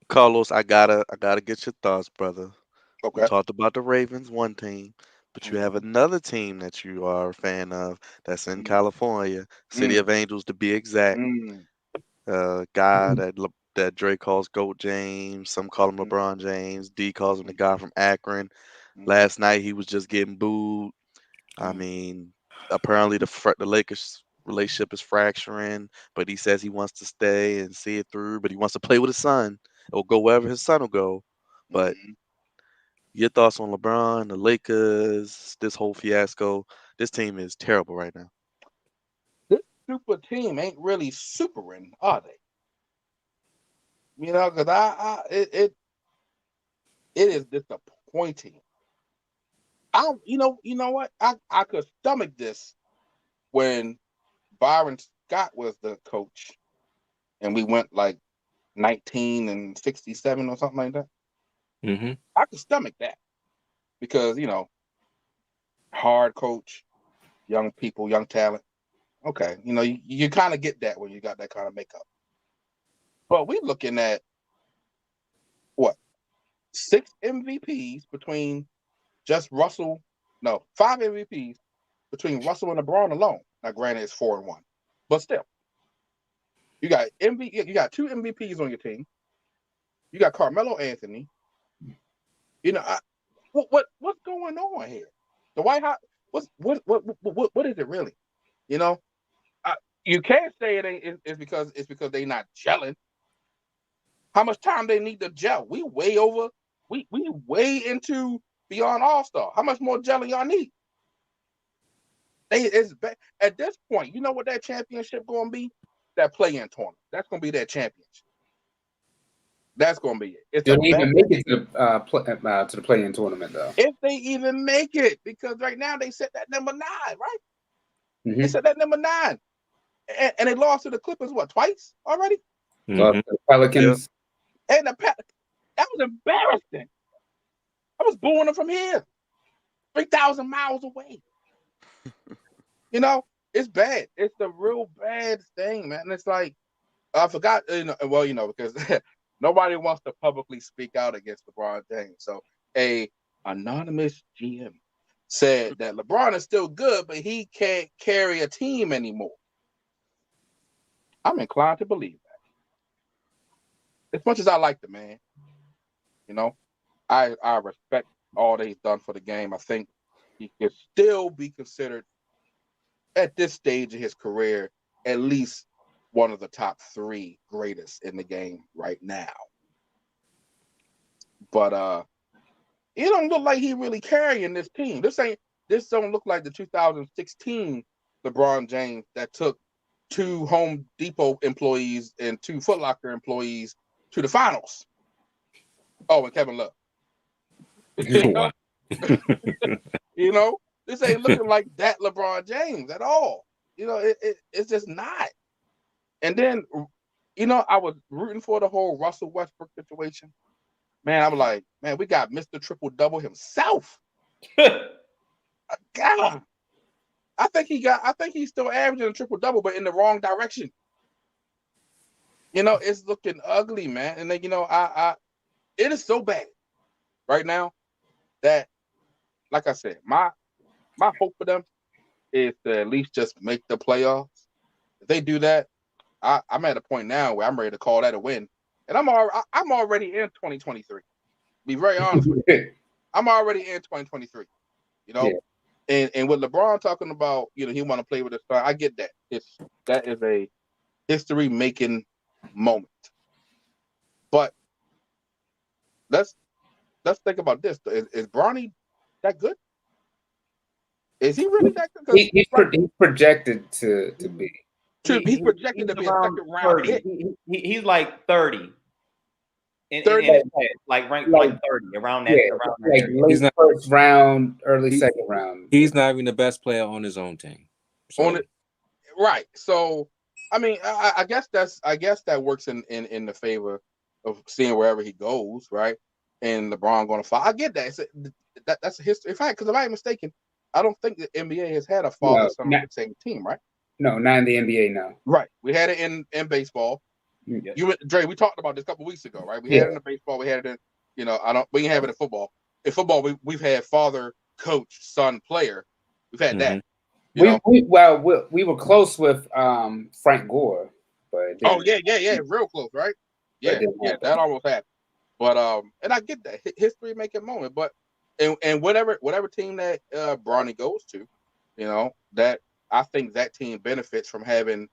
Carlos, I gotta get your thoughts, brother. We Okay. talked about the Ravens, one team, but you have another team that you are a fan of that's in California, City of Angels to be exact. Guy that Dre calls Goat James, some call him LeBron James, D calls him the guy from Akron. Last night he was just getting booed. I mean, apparently the Lakers relationship is fracturing, but he says he wants to stay and see it through, but he wants to play with his son. He'll go wherever his son will go. But your thoughts on LeBron, the Lakers, this whole fiasco? This team is terrible right now. This super team ain't really supering, are they? You know, because it is disappointing. You know what? I could stomach this when Byron Scott was the coach, and we went like 19-67 or something like that. Mm-hmm. I could stomach that because you know, hard coach, young people, young talent. Okay, you know, you kind of get that when you got that kind of makeup. But we looking at what 6 MVPs between just Russell. No, 5 MVPs between Russell and LeBron alone. Now, granted, it's 4-1, but still, you got You got 2 MVPs on your team. You got Carmelo Anthony. You know, what's going on here? The White House, what is it really? You know, you can't say it ain't. It's because they not gelling. How much time they need to gel? We way over. We way into beyond All-Star. How much more gelling y'all need? At this point, you know what that championship going to be? That play-in tournament. That's going to be that championship. That's going to be it. They don't even make it to the play-in tournament, though. If they even make it, because right now they set that number 9, right? Mm-hmm. They set that number 9, and they lost to the Clippers twice already. The Pelicans, and that was embarrassing. I was booing them from here, 3,000 miles away. You know, it's bad. It's the real bad thing, man. And it's like I forgot, because nobody wants to publicly speak out against LeBron James. So a anonymous GM said that LeBron is still good, but he can't carry a team anymore. I'm inclined to believe that. As much as I like the man, you know, I respect all that he's done for the game. I think he can still be considered at this stage of his career at least one of the top 3 greatest in the game right now. But it don't look like he really carrying this team. This don't look like the 2016 LeBron James that took 2 Home Depot employees and 2 Foot Locker employees to the finals. Oh, and Kevin Love. You know, this ain't looking like that LeBron James at all. You know, it's just not. And then, you know, I was rooting for the whole Russell Westbrook situation. Man, I was like, man, we got Mr. Triple Double himself. God, I think he's still averaging a triple double, but in the wrong direction. You know, it's looking ugly, man. And then, you know, it is so bad right now that, like I said, my hope for them is to at least just make the playoffs. If they do that, I'm at a point now where I'm ready to call that a win. And I'm already in 2023. Be very honest with you. I'm already in 2023. You know, and with LeBron talking about, you know, he want to play with his son, I get that. That is a history making moment. But let's think about this. Is Bronny that good? Is he really that good? He's projected to be. He's projected to be a second round hit. He's like 30. 30, like ranked like 30 around that. Yeah, around that like area. late first round, early second round. He's not even the best player on his own team. So. Right. So, I mean, I guess that works in the favor of seeing wherever he goes, right? And LeBron going to fall. I get that. That's a history. In fact, because if I'm mistaken, I don't think the NBA has had a father-son on the same team, right? No, not in the NBA now. Right. We had it in baseball. Yeah. Dre, we talked about this a couple weeks ago, right? We had it in baseball. We had it in, you know, we didn't have it in football. In football, we've had father, coach, son, player. We've had that. We were close with Frank Gore, but real close, right? Yeah, that almost happened. But and I get that history making moment, but and whatever team that Bronny goes to, you know, that I think that team benefits from having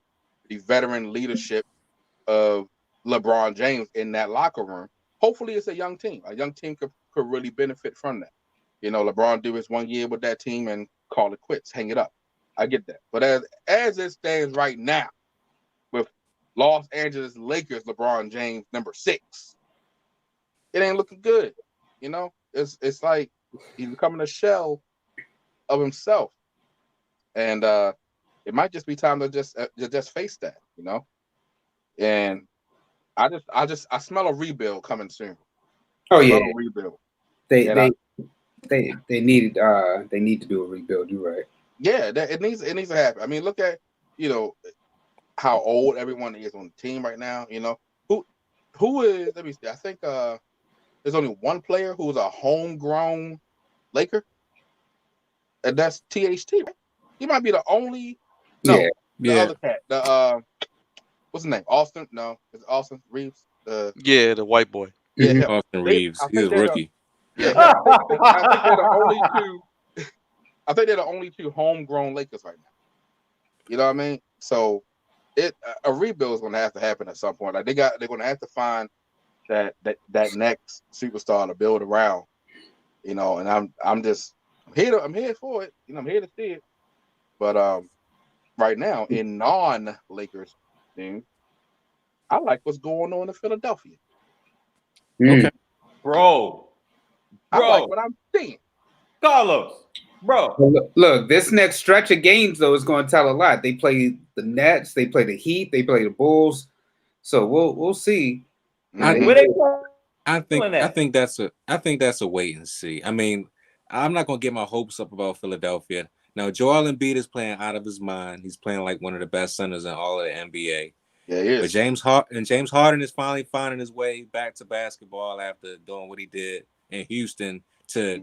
the veteran leadership of LeBron James in that locker room. Hopefully, it's a young team. A young team could really benefit from that. You know, LeBron do his 1 year with that team and call it quits, hang it up. I get that. But as it stands right now, with Los Angeles Lakers, LeBron James number 6, it ain't looking good. You know, it's like he's becoming a shell of himself, and it might just be time to just face that. You know, and I smell a rebuild coming soon. Oh yeah, a rebuild. They need to do a rebuild. You're right. Yeah, it needs to happen. I mean, look at, you know, how old everyone is on the team right now. You know, who is? Let me see. I think there's only one player who's a homegrown Laker, and that's THT. Right? He might be the only. No, the other cat. The what's his name? Austin? No, it's Austin Reeves. The white boy. Yeah, Austin Reeves. He's a rookie. Yeah, I think they're the only two. I think they're the only two homegrown Lakers right now. You know what I mean? So a rebuild is going to have to happen at some point. Like they're going to have to find that next superstar to build around. You know, and I'm here for it. You know, I'm here to see it. But right now in non-Lakers thing, I like what's going on in Philadelphia. Okay. Bro. I like what I'm seeing. Carlos, bro. Look, this next stretch of games though is going to tell a lot. They play the Nets, they play the Heat, they play the Bulls. So we'll see. Where they I think that's a wait and see. I mean, I'm not gonna get my hopes up about Philadelphia. Now, Joel Embiid is playing out of his mind. He's playing like one of the best centers in all of the NBA. Yeah, he is. But James Harden is finally finding his way back to basketball after doing what he did in Houston to,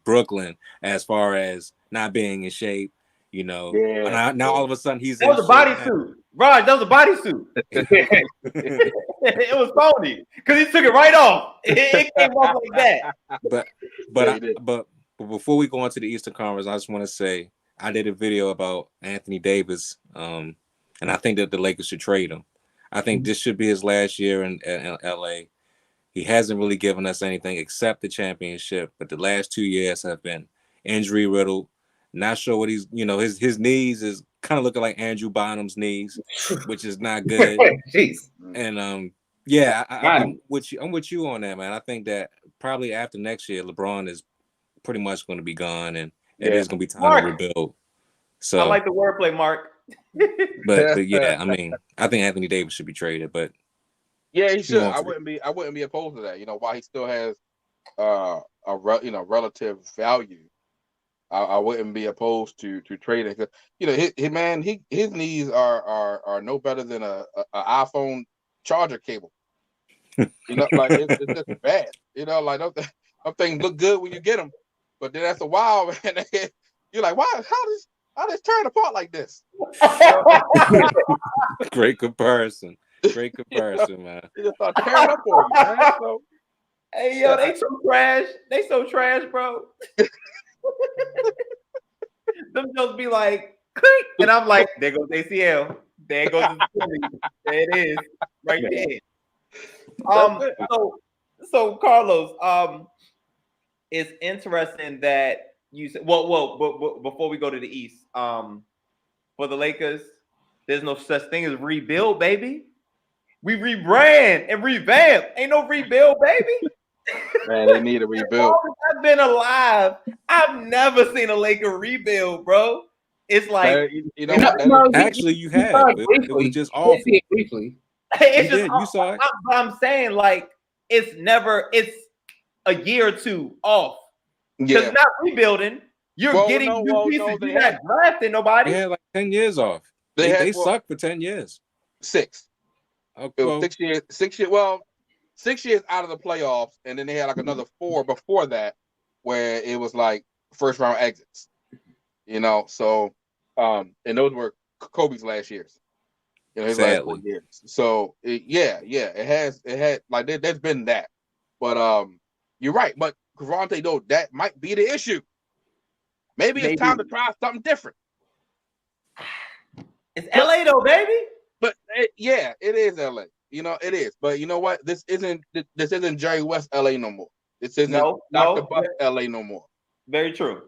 Brooklyn, as far as not being in shape. Now all of a sudden he's that was a bodysuit. Raj, that was a bodysuit. It was phony because he took it right off. It came off like that. But before we go on to the Eastern Conference, I just want to say I did a video about Anthony Davis, and I think that the Lakers should trade him. I think this should be his last year in LA. He hasn't really given us anything except the championship, but the last 2 years have been injury riddled. Not sure what he's, his knees is kind of looking like Andrew Bynum's knees, which is not good. Jeez. And I'm with you. I'm with you on that, man. I think that probably after next year, LeBron is pretty much going to be gone, and it is going to be time to rebuild. So I like the wordplay, Mark. but yeah, I mean, I think Anthony Davis should be traded, but yeah, he should. I wouldn't be opposed to that. While he still has relative value. I wouldn't be opposed to trading because his knees are no better than a iPhone charger cable. Like it's just bad. Like those things look good when you get them, but then after a while, man, you're like, why? How does turn apart like this? Great comparison, man. They just start tearing up for you, man. So, hey, yo, they so trash. They so trash, bro. Them just be like, click, and I'm like, there goes ACL. There goes the Philly. There it is, right there. So Carlos, it's interesting that you said. Well, before we go to the East, for the Lakers, there's no such thing as rebuild, baby. We rebrand and revamp. Ain't no rebuild, baby. Man, they need a rebuild. I've been alive. I've never seen a Laker rebuild, bro. It's like actually you have. It was just awful. Briefly. You saw it. I'm saying like it's a year or two off. Because not rebuilding. You're getting new pieces. You're not drafting nobody. They had like 10 years off. They sucked for 10 years. 6. Okay. It was 6 years. 6 years. Well, 6 years out of the playoffs, and then they had like another 4 before that, where it was like first round exits. So and those were Kobe's last years. His last 4 years. So it had like there's been that, but you're right. But Crevonte, though, that might be the issue. Maybe it's time to try something different. It's LA though, baby. But it is LA. It is. But you know what? This isn't Jerry West LA no more. This isn't Dr. Buck LA no more. Very true.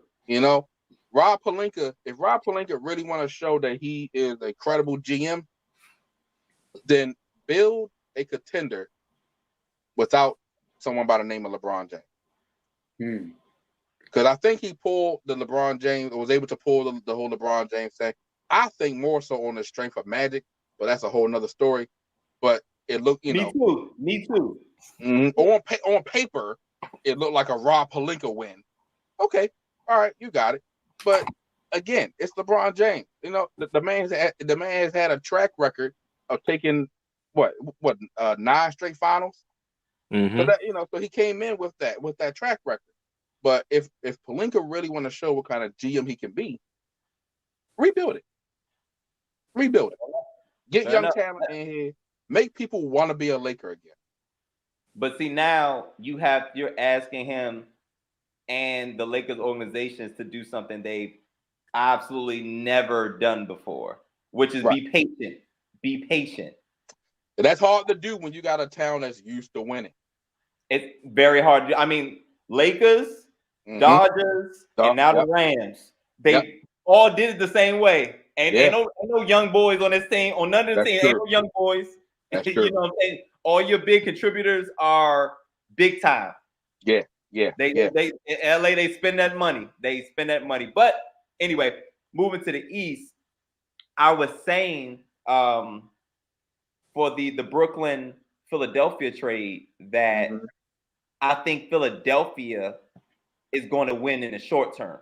Rob Pelinka, if Rob Pelinka really want to show that he is a credible GM, then build a contender without someone by the name of LeBron James. Because I think he pulled the LeBron James, or was able to pull the whole LeBron James thing. I think more so on the strength of Magic, but that's a whole nother story. But it looked, Me too. On paper, it looked like a Rob Pelinka win. Okay, all right, you got it. But again, it's LeBron James. The man has had a track record of taking 9 straight finals. Mm-hmm. So that so he came in with that track record. But if Pelinka really want to show what kind of GM he can be, rebuild it. Get young talent in here. Make people want to be a Laker again. But see, now you're asking him and the Lakers organizations to do something they've absolutely never done before, which is be patient. Be patient. That's hard to do when you got a town that's used to winning. It's very hard to do. I mean, Lakers, Dodgers, and now the Rams. They all did it the same way. And ain't no young boys on this team. On none of the team, ain't no young boys. You know what I'm saying? All your big contributors are big time. They in LA, they spend that money. But anyway, moving to the East, I was saying for the Brooklyn Philadelphia trade that I think Philadelphia is going to win in the short term.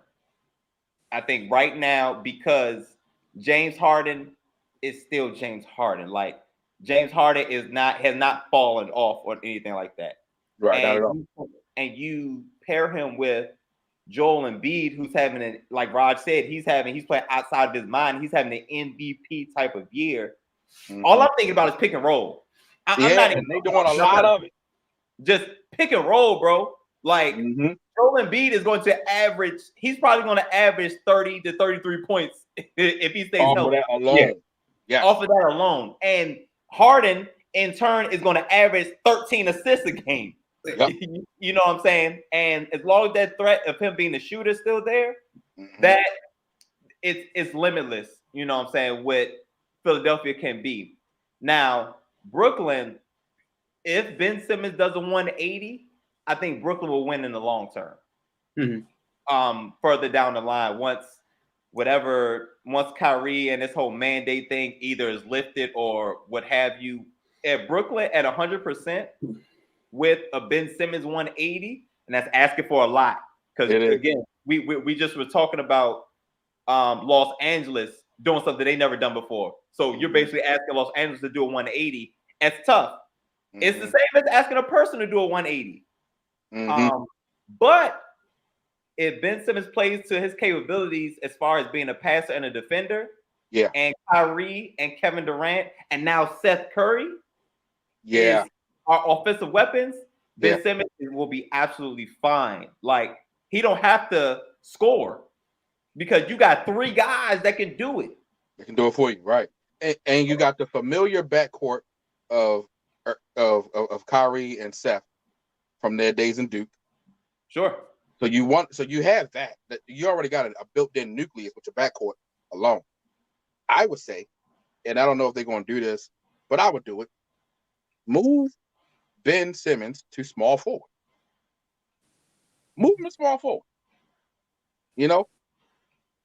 I think right now, because James Harden is still James Harden. Like James Harden has not fallen off or anything like that. Right. And you pair him with Joel Embiid, who's having like Raj said, he's playing outside of his mind. He's having an MVP type of year. All I'm thinking about is pick and roll. I'm not even, they doing a lot of it. Just pick and roll, bro. Like Joel Embiid is going to average. He's probably going to average 30 to 33 points if he stays healthy. Off of that alone, and Harden in turn is going to average 13 assists a game. You know what I'm saying? And as long as that threat of him being the shooter is still there, that it's limitless. You know what I'm saying? What Philadelphia can be. Now, Brooklyn, if Ben Simmons does a 180, I think Brooklyn will win in the long term. Further down the line, once Kyrie and this whole mandate thing either is lifted or what have you, at Brooklyn at 100% with a Ben Simmons 180, and that's asking for a lot. Because again, we just were talking about Los Angeles doing something they never done before. So you're basically asking Los Angeles to do a 180. It's tough. It's the same as asking a person to do a 180. But if Ben Simmons plays to his capabilities as far as being a passer and a defender, and Kyrie and Kevin Durant and now Seth Curry, are offensive weapons, Ben Simmons will be absolutely fine. Like he don't have to score because you got three guys that can do it. They can do it for you, right? And you got the familiar backcourt of Kyrie and Seth from their days in Duke. Sure. So you have that you already got a built-in nucleus with your backcourt alone. I would say, and I don't know if they're going to do this, but I would do it. Move Ben Simmons to small forward. Move him to small forward. You know,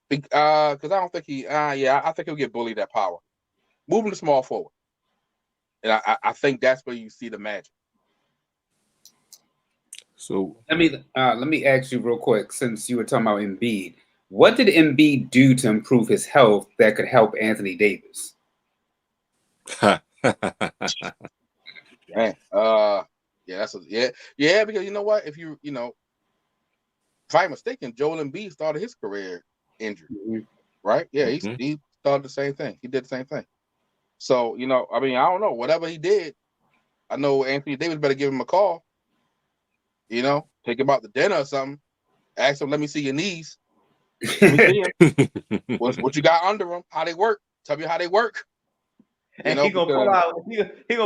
because I don't think I think he'll get bullied at power. Move him to small forward, and I think that's where you see the magic. So let me ask you real quick, since you were talking about Embiid, what did Embiid do to improve his health that could help Anthony Davis? Man, because you know what? If if I'm mistaken, Joel Embiid started his career injured, right? Yeah, he started the same thing. He did the same thing. So, I don't know. Whatever he did, I know Anthony Davis better give him a call. Take him out to dinner or something. Ask him, let me see your knees. Let me see him. What you got under them? How they work? Tell me how they work. And he gonna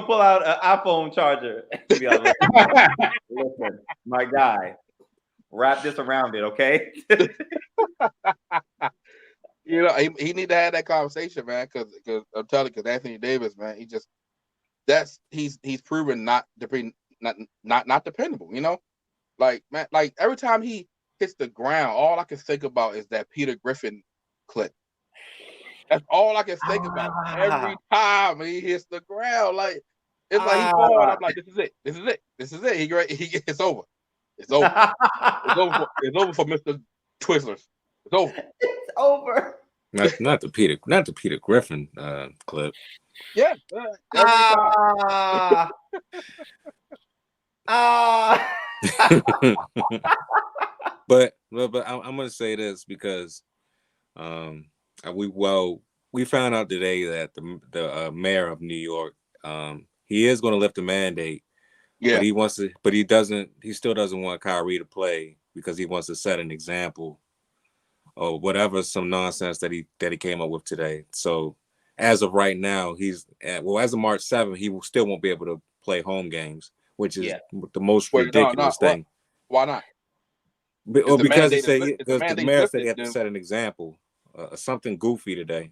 pull out an iPhone charger. Listen, my guy, wrap this around it, okay? He need to have that conversation, man. Because I'm telling you, because Anthony Davis, man, he's proven not dependable. Like, man, like every time he hits the ground, all I can think about is that Peter Griffin clip. That's all I can think about every time he hits the ground. Like it's like he's falling. I'm like, this is it. It's over. It's over. It's over for Mr. Twizzlers. It's over. It's over. Not the Peter Griffin clip. Yeah. But I'm gonna say this because we found out today that the mayor of New York he is going to lift the mandate. Yeah. But he still doesn't want Kyrie to play because he wants to set an example or whatever, some nonsense that he came up with today. So as of right now, as of March 7th, he still won't be able to play home games, which is the most ridiculous thing. Why not? Because the mayor said he had to then, set an example, something goofy today.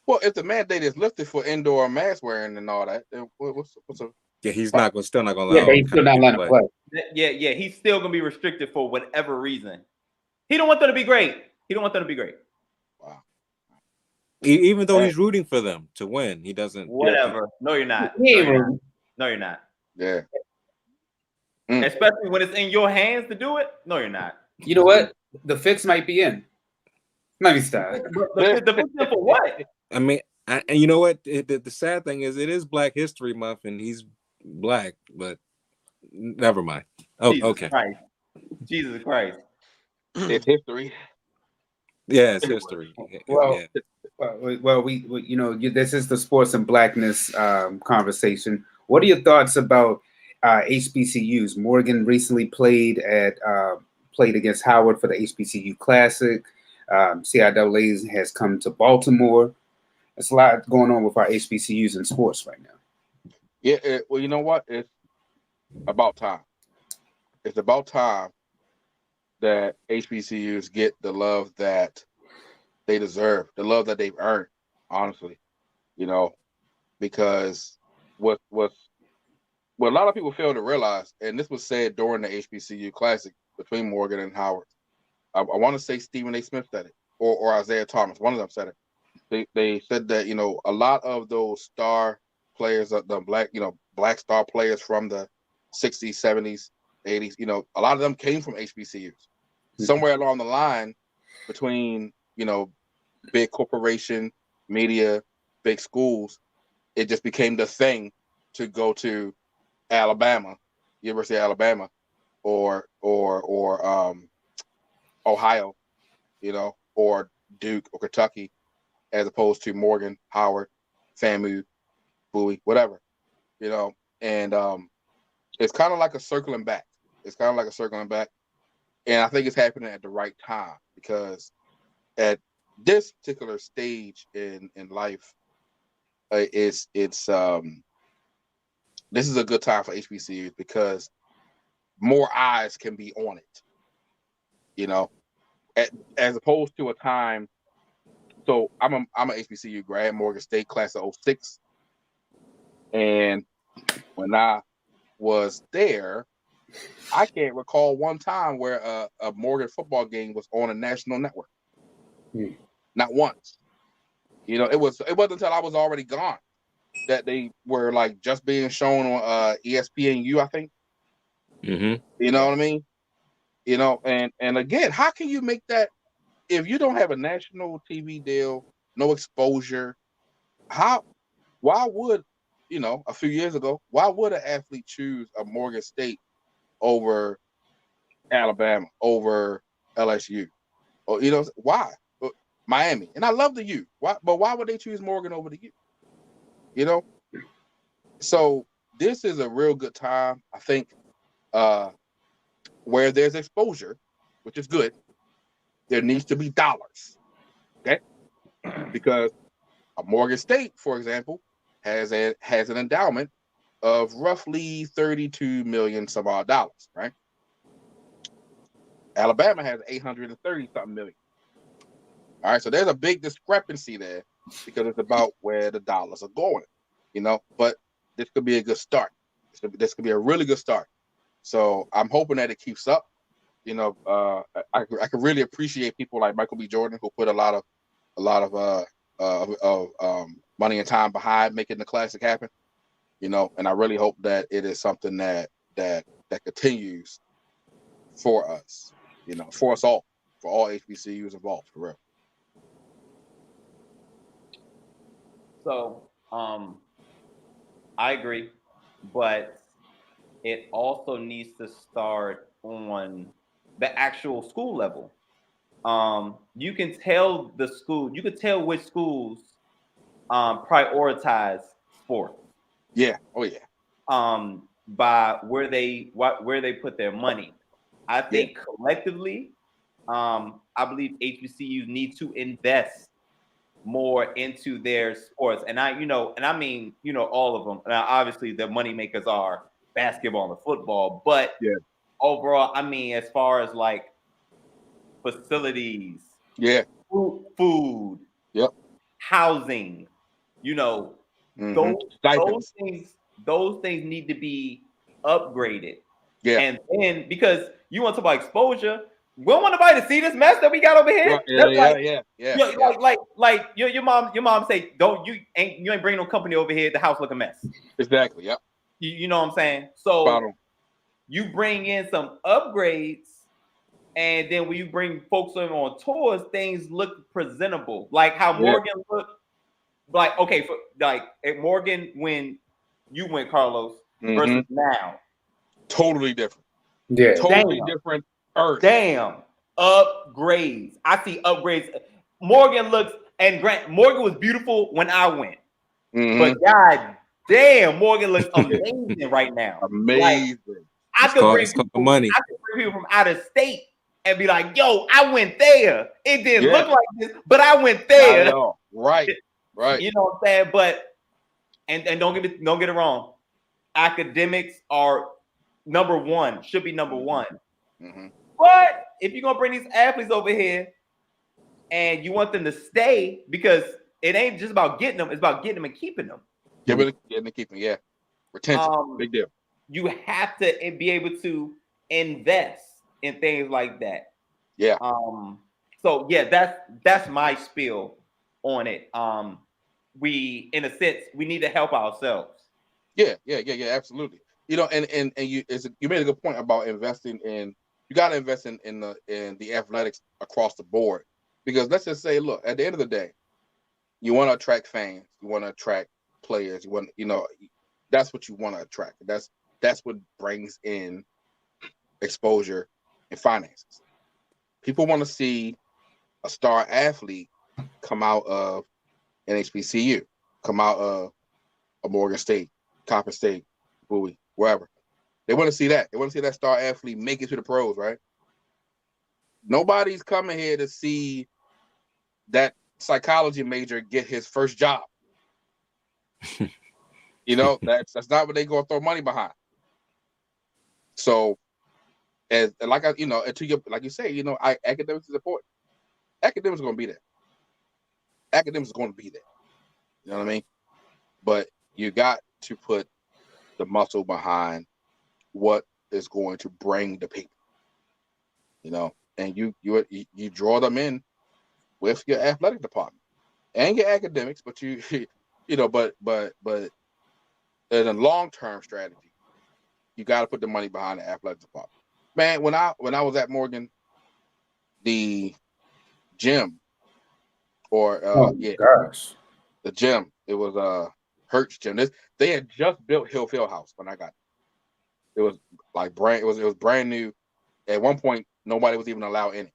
Well, if the mandate is lifted for indoor mask wearing and all that, then what's a Yeah, he's still not gonna Yeah, allow. they still not letting him play. Yeah, he's still gonna be restricted for whatever reason. He don't want them to be great. Wow. Even though he's rooting for them to win, he doesn't. Whatever. No, you're not. Yeah, No, you're not. Yeah. Especially when it's in your hands to do it. No, you're not. You know what? The fix might be in. Let me stop. The fix for what? I mean, and you know what? The sad thing is, it is Black History Month, and he's black. But never mind. Oh, Jesus okay. Christ. Jesus Christ. It's history. Yeah, it's history. Well, we you know, this is the sports and blackness conversation. What are your thoughts about HBCUs? Morgan recently played against Howard for the HBCU Classic. CIAA has come to Baltimore. There's a lot going on with our HBCUs in sports right now. Yeah, well, you know what? It's about time. It's about time that HBCUs get the love that they deserve, the love that they've earned, honestly. You know, because what a lot of people fail to realize, and this was said during the HBCU Classic between Morgan and Howard. I want to say Stephen A. Smith said it, or Isaiah Thomas. One of them said it. They said that, you know, a lot of those star players, the black star players from the 60s, 70s, 80s, you know, a lot of them came from HBCUs. Somewhere along the line between, you know, big corporation, media, big schools, it just became the thing to go to Alabama, University of Alabama, or Ohio, you know, or Duke or Kentucky, as opposed to Morgan, Howard, FAMU, Bowie, whatever, you know. And it's kind of like a circling back. And I think it's happening at the right time, because at this particular stage in life, this is a good time for HBCUs, because more eyes can be on it, you know, as opposed to a time. So I'm a HBCU grad, Morgan State, class of 06. And when I was there, I can't recall one time where a Morgan football game was on a national network. Not once. You know, it wasn't until I was already gone that they were like just being shown on ESPNU, I think. Mm-hmm. You know what I mean? You know, and again, how can you make that if you don't have a national TV deal, no exposure? Why would, you know, a few years ago, why would an athlete choose a Morgan State over Alabama, over LSU? Or, you know, why? Miami. And I love the U. But why would they choose Morgan over the U? You know? So this is a real good time. I think where there's exposure, which is good, there needs to be dollars. Okay? Because a Morgan State, for example, has an endowment of roughly 32 million some odd dollars, right? Alabama has 830 something million. All right, so there's a big discrepancy there, because it's about where the dollars are going, you know. But this could be a good start. This could be a really good start. So I'm hoping that it keeps up. You know, I could really appreciate people like Michael B. Jordan, who put a lot of money and time behind making the Classic happen. You know, and I really hope that it is something that continues for us. You know, for us all, for all HBCUs involved, for real. So, I agree, but it also needs to start on the actual school level. You can tell you can tell which schools prioritize sports. Yeah. Oh yeah. By where they put their money. I think collectively, I believe HBCUs need to invest more into their sports, and I mean, all of them. Now, obviously, the money makers are basketball and football, but overall, I mean, as far as like facilities, food, housing, those things need to be upgraded. Yeah. And then because you want to talk about exposure, we don't want nobody to see this mess that we got over here. Like your mom say, you ain't bringing no company over here. The house look a mess. Exactly. Yep. You know what I'm saying? So you bring in some upgrades, and then when you bring folks on tours, things look presentable. Like how Morgan looked. Like at Morgan when you went, Carlos, versus now. Totally different. Yeah. Totally different earth. Damn. Upgrades. I see upgrades. Morgan looks, and Grant, Morgan was beautiful when I went. But God damn, Morgan looks amazing right now. Amazing. Like, I could bring people from out of state and be like, yo, I went there. It didn't look like this, but I went there. Not at all. Right. You know what I'm saying? But and don't get it wrong. Academics are number one, should be number one. But if you're gonna bring these athletes over here and you want them to stay, because it ain't just about getting them, it's about getting them and keeping them. Getting and keeping, retention, big deal. You have to be able to invest in things like that. Yeah. So that's my spiel on it. We, in a sense, we need to help ourselves. Yeah, absolutely. And you made a good point about investing in. You got to invest in the athletics across the board, because let's just say, look, at the end of the day, you want to attract fans, you want to attract players, that's what you want to attract. That's what brings in exposure and finances. People want to see a star athlete come out of an HBCU, come out of a Morgan State, Coppin State, Bowie, wherever. They want to see that. They want to see that star athlete make it to the pros, right? Nobody's coming here to see that psychology major get his first job. That's not what they go throw money behind. So, like you say, academics is important. Academics are going to be there. Academics are going to be there. You know what I mean? But you got to put the muscle behind what is going to bring the people. And you draw them in with your athletic department and your academics, but but in a long-term strategy, you got to put the money behind the athletic department. Man, when I was at Morgan, the gym, the gym, it was Hertz gym. They had just built Hill Field House when I got there. It was like brand. It was brand new. At one point, nobody was even allowed in it.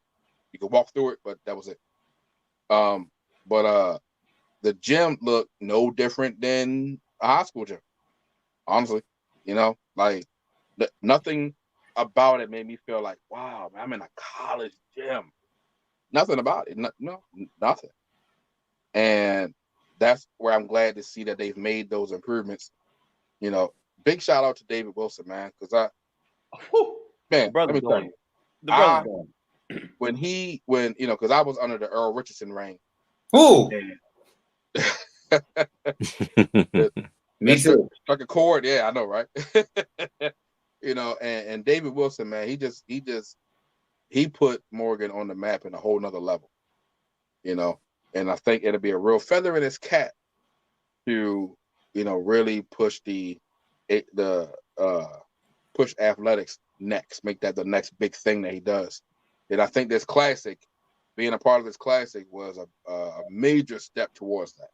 You could walk through it, but that was it. But the gym looked no different than a high school gym. Honestly, nothing about it made me feel like, wow, man, I'm in a college gym. Nothing about it. Nothing. And that's where I'm glad to see that they've made those improvements. Big shout out to David Wilson, man, because let me tell you, because I was under the Earl Richardson reign. Ooh. Me too. Struck a chord, yeah, I know, right? And David Wilson, man, he put Morgan on the map in a whole nother level. And I think it'll be a real feather in his cap to, really push push athletics next, make that the next big thing that he does. And I think this classic, being a part of this classic, was a major step towards that.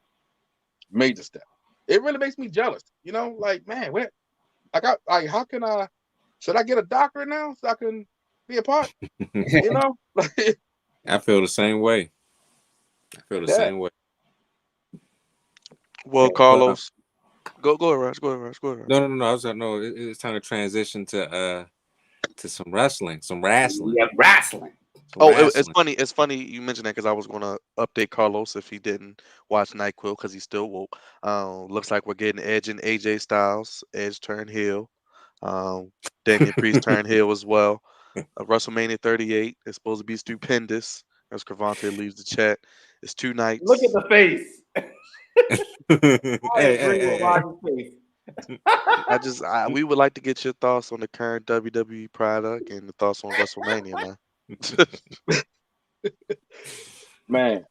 Major step. It really makes me jealous. Like, man, how can should I get a doctorate now so I can be a part? I feel the same way. Same way. Well, Carlos, go ahead, Rush. Go ahead. No. It's time to transition to to some wrestling. Some wrestling. Yeah, wrestling. Some Oh, it's wrestling. funny. It's funny you mentioned that because I was gonna update Carlos if he didn't watch NyQuil because he's still woke. Looks like we're getting Edge and AJ Styles. Edge turned heel. Damian Priest turned heel as well. WrestleMania 38 is supposed to be stupendous. As Crevonte leaves the chat, it's 2 Look at nights. the face. Hey, I hey, agree with hey, Roger's face. We would like to get your thoughts on the current WWE product and the thoughts on WrestleMania, man. Man,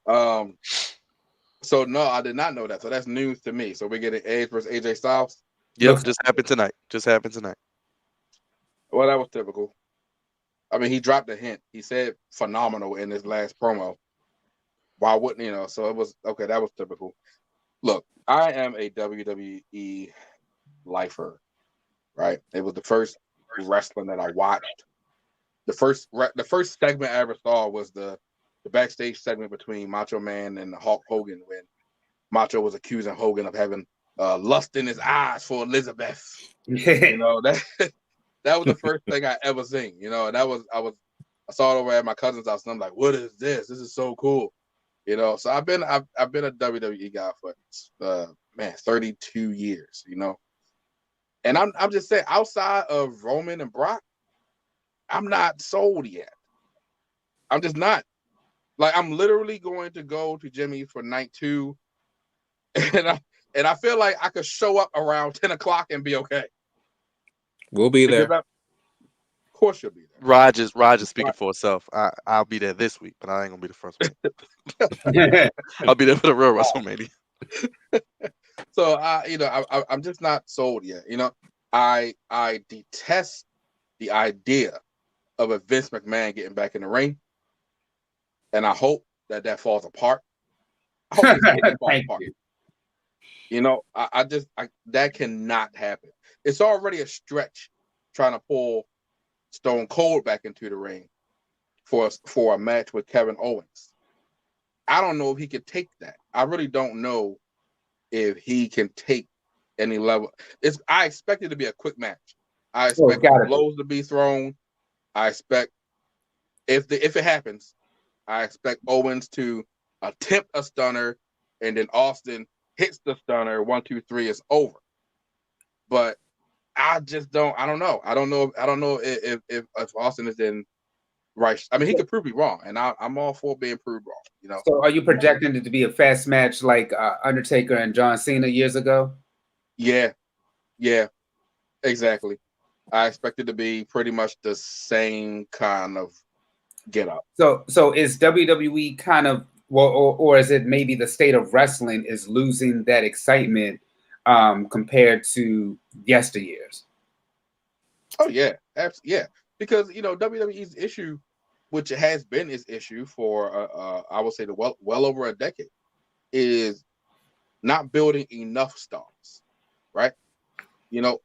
so no, I did not know that. So that's news to me. So we're getting Edge versus AJ Styles. Yep, Looks just happened tonight. Just happened tonight. Well, that was typical. I mean, he dropped a hint. He said phenomenal in his last promo. Why wouldn't you know? So it was okay. That was typical. Look, I am a WWE lifer, right? It was the first wrestling that I watched. The first segment I ever saw was the backstage segment between Macho Man and Hulk Hogan when Macho was accusing Hogan of having lust in his eyes for Elizabeth. You know that that was the first thing I ever seen. You know, and I saw it over at my cousin's house, and I'm like, "What is this? This is so cool." You know, so I've been a WWE guy for 32 years. You know, and I'm just saying, outside of Roman and Brock, I'm not sold yet. I'm just not. Like, I'm literally going to go to Jimmy's for night 2, and I feel like I could show up around 10 o'clock and be okay. We'll be there. Of course you'll be there. Rogers speaking for itself. I'll be there this week, but I ain't gonna be the first one. I'll be there for the real WrestleMania. So I'm just not sold yet. You know, I detest the idea of a Vince McMahon getting back in the ring, and I hope that falls apart. I hope it falls apart. You know, I that cannot happen. It's already a stretch trying to pull Stone Cold back into the ring for a match with Kevin Owens. I don't know if he could take that. I really don't know if he can take any level. I expect it to be a quick match. I expect blows to be thrown. I expect if it happens, I expect Owens to attempt a stunner, and then Austin hits the stunner. 1, 2, 3 is over. But I just don't. I don't know. I don't know if Austin is in right. I mean, he could prove me wrong, and I'm all for being proved wrong. You know. So, are you projecting it to be a fast match like Undertaker and John Cena years ago? Yeah, exactly. I expect it to be pretty much the same kind of get up. So is WWE kind of or is it maybe the state of wrestling is losing that excitement compared to yesteryears? Oh yeah, absolutely, yeah. Because WWE's issue, which has been its issue for I would say well over a decade, is not building enough stars, right? You know,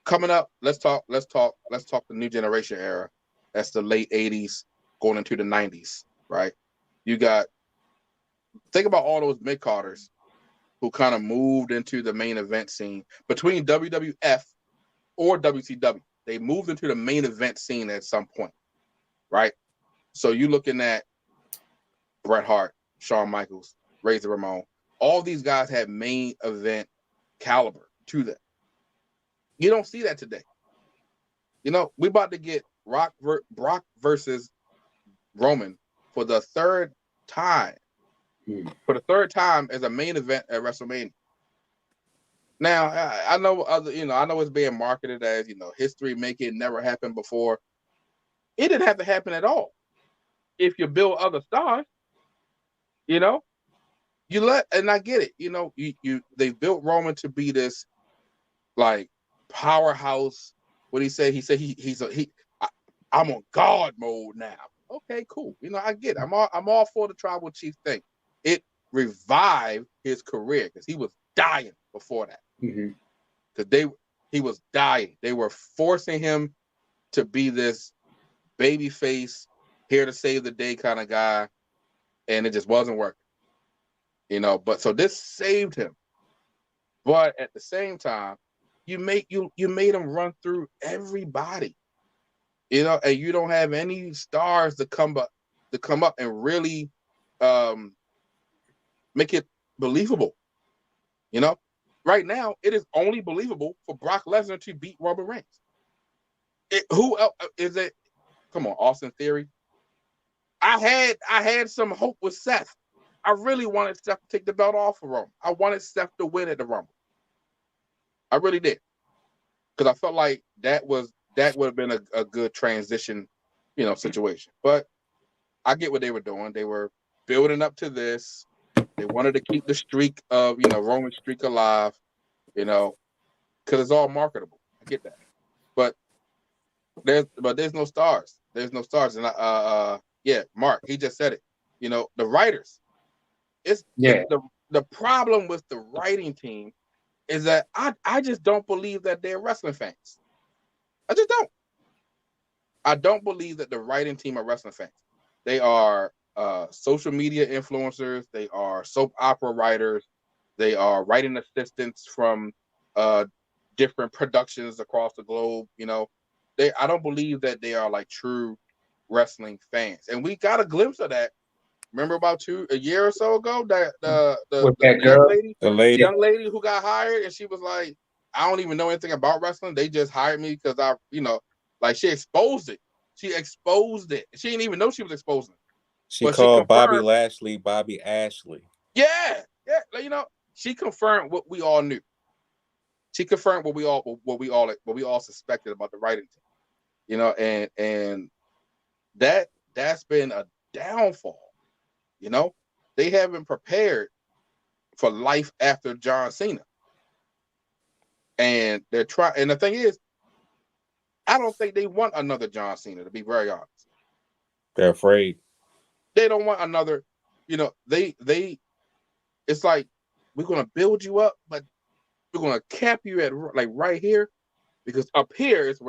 coming up, let's talk the new generation era. That's the late 80s going into the 90s, right? Think about all those mid-carders who kind of moved into the main event scene between WWF or WCW. They moved into the main event scene at some point, right? So you're looking at Bret Hart, Shawn Michaels, Razor Ramon. All these guys had main event caliber to them. You don't see that today. You know, we about to get Brock versus Roman for the third time. For the third time as a main event at WrestleMania. Now, I know I know it's being marketed as, history making, it never happened before. It didn't have to happen at all. If you build other stars, and I get it, they built Roman to be this like powerhouse. What he said? He said I'm on God mode now. Okay, cool. I get it. I'm all for the tribal chief thing. It revived his career because he was dying before that. Because he was dying. They were forcing him to be this baby face, here to save the day kind of guy, and it just wasn't working. But so this saved him. But at the same time, you made him run through everybody. You know, and you don't have any stars to come up and really make it believable. You know, right now it is only believable for Brock Lesnar to beat Roman Reigns. Who else is it? Come on, Austin Theory. I had some hope with Seth. I really wanted Seth to take the belt off of Roman. I wanted Seth to win at the Rumble. I really did, because I felt like that would have been a good transition, situation. But I get what they were doing. They were building up to this. They wanted to keep the streak of Roman streak alive, because it's all marketable. I get that, but there's no stars. There's no stars, and yeah, Mark, he just said it. The writers. It's the problem with the writing team is that I just don't believe that they're wrestling fans. I just don't. I don't believe that the writing team are wrestling fans. They are social media influencers. They are soap opera writers. They are writing assistants from different productions across the globe. I don't believe that they are like true wrestling fans. And we got a glimpse of that. Remember about a year or so ago, that the young lady who got hired, and she was like, I don't even know anything about wrestling. They just hired me because like she exposed it. She exposed it. She didn't even know she was exposing it. She called Bobby Lashley Bobby Ashley. Yeah. She confirmed what we all knew. She confirmed what we all suspected about the writing team. And that's been a downfall. They haven't prepared for life after John Cena. And they're trying. And the thing is, I don't think they want another John Cena, to be very honest. They're afraid. They don't want another, they it's like, we're going to build you up, but we're going to cap you at like right here, because up here is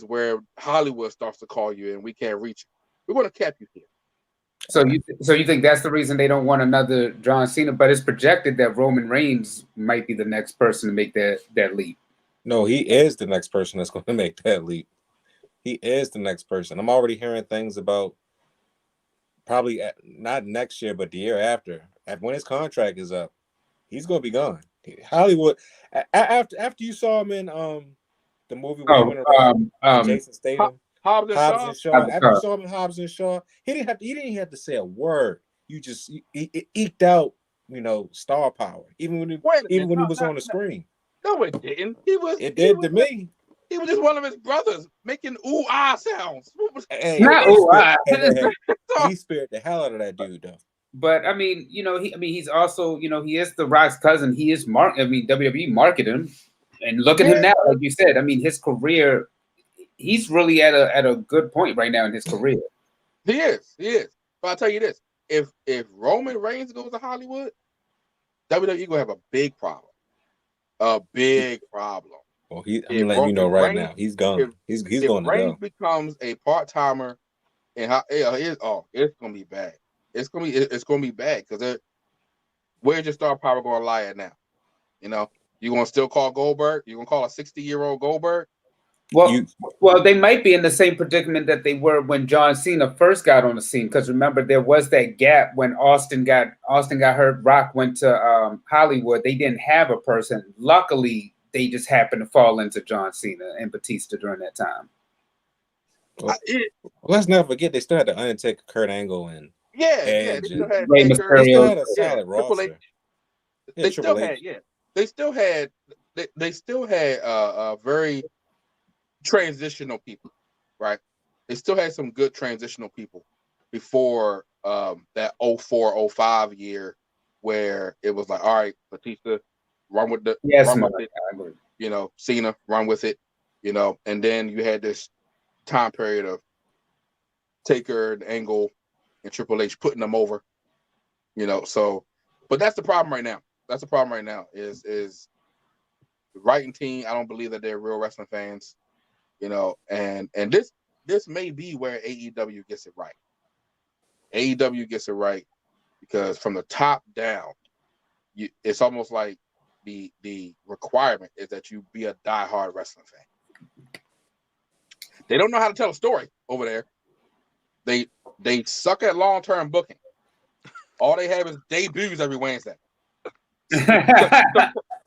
where Hollywood starts to call you and we can't reach you. We're going to cap you here. So you think that's the reason they don't want another John Cena? But it's projected that Roman Reigns might be the next person to make that leap. No, he is the next person that's going to make that leap. He is the next person. I'm already hearing things about probably not next year, but the year after. When his contract is up, he's going to be gone. Hollywood. After you saw him in the movie where he went around Jason Statham. Hobbs and Shaw. After you saw him in Hobbs and Shaw, he didn't have to say a word. You just he eked out, star power. Even when he was on the screen. No, it didn't. It did to me. He was just one of his brothers making ooh ah sounds. He spared the hell out of that dude though. But I mean, he's also, he is The Rock's cousin. He is WWE marketed him, and look at him now. Like you said, his career. He's really at a good point right now in his career. He is. But I'll tell you this: if Roman Reigns goes to Hollywood, WWE gonna have a big problem. A big problem. Well, I'm letting you know right now, he's gone. He's going to go. If Reigns becomes a part timer, and it's gonna be bad. It's gonna be bad because where's your star power gonna lie at now? You gonna still call Goldberg? You gonna call a 60-year-old Goldberg? Well, they might be in the same predicament that they were when John Cena first got on the scene. Because remember, there was that gap when Austin got hurt. Rock went to Hollywood. They didn't have a person. Luckily, they just happened to fall into John Cena and Batista during that time. Well, let's never forget they still had the Undertaker, Kurt Angle, and Edge, they still had Rey Mysterio. They still had a solid roster. They still had a very transitional people, right? They still had some good transitional people before that 04-05 year where it was like, all right, Batista, run with it. Cena, run with it, and then you had this time period of Taker and Angle and Triple H putting them over, but that's the problem right now. That's the problem right now is the writing team. I don't believe that they're real wrestling fans. And this may be where AEW gets it right. AEW gets it right because from the top down, it's almost like the requirement is that you be a diehard wrestling fan. They don't know how to tell a story over there. They suck at long-term booking. All they have is debuts every Wednesday.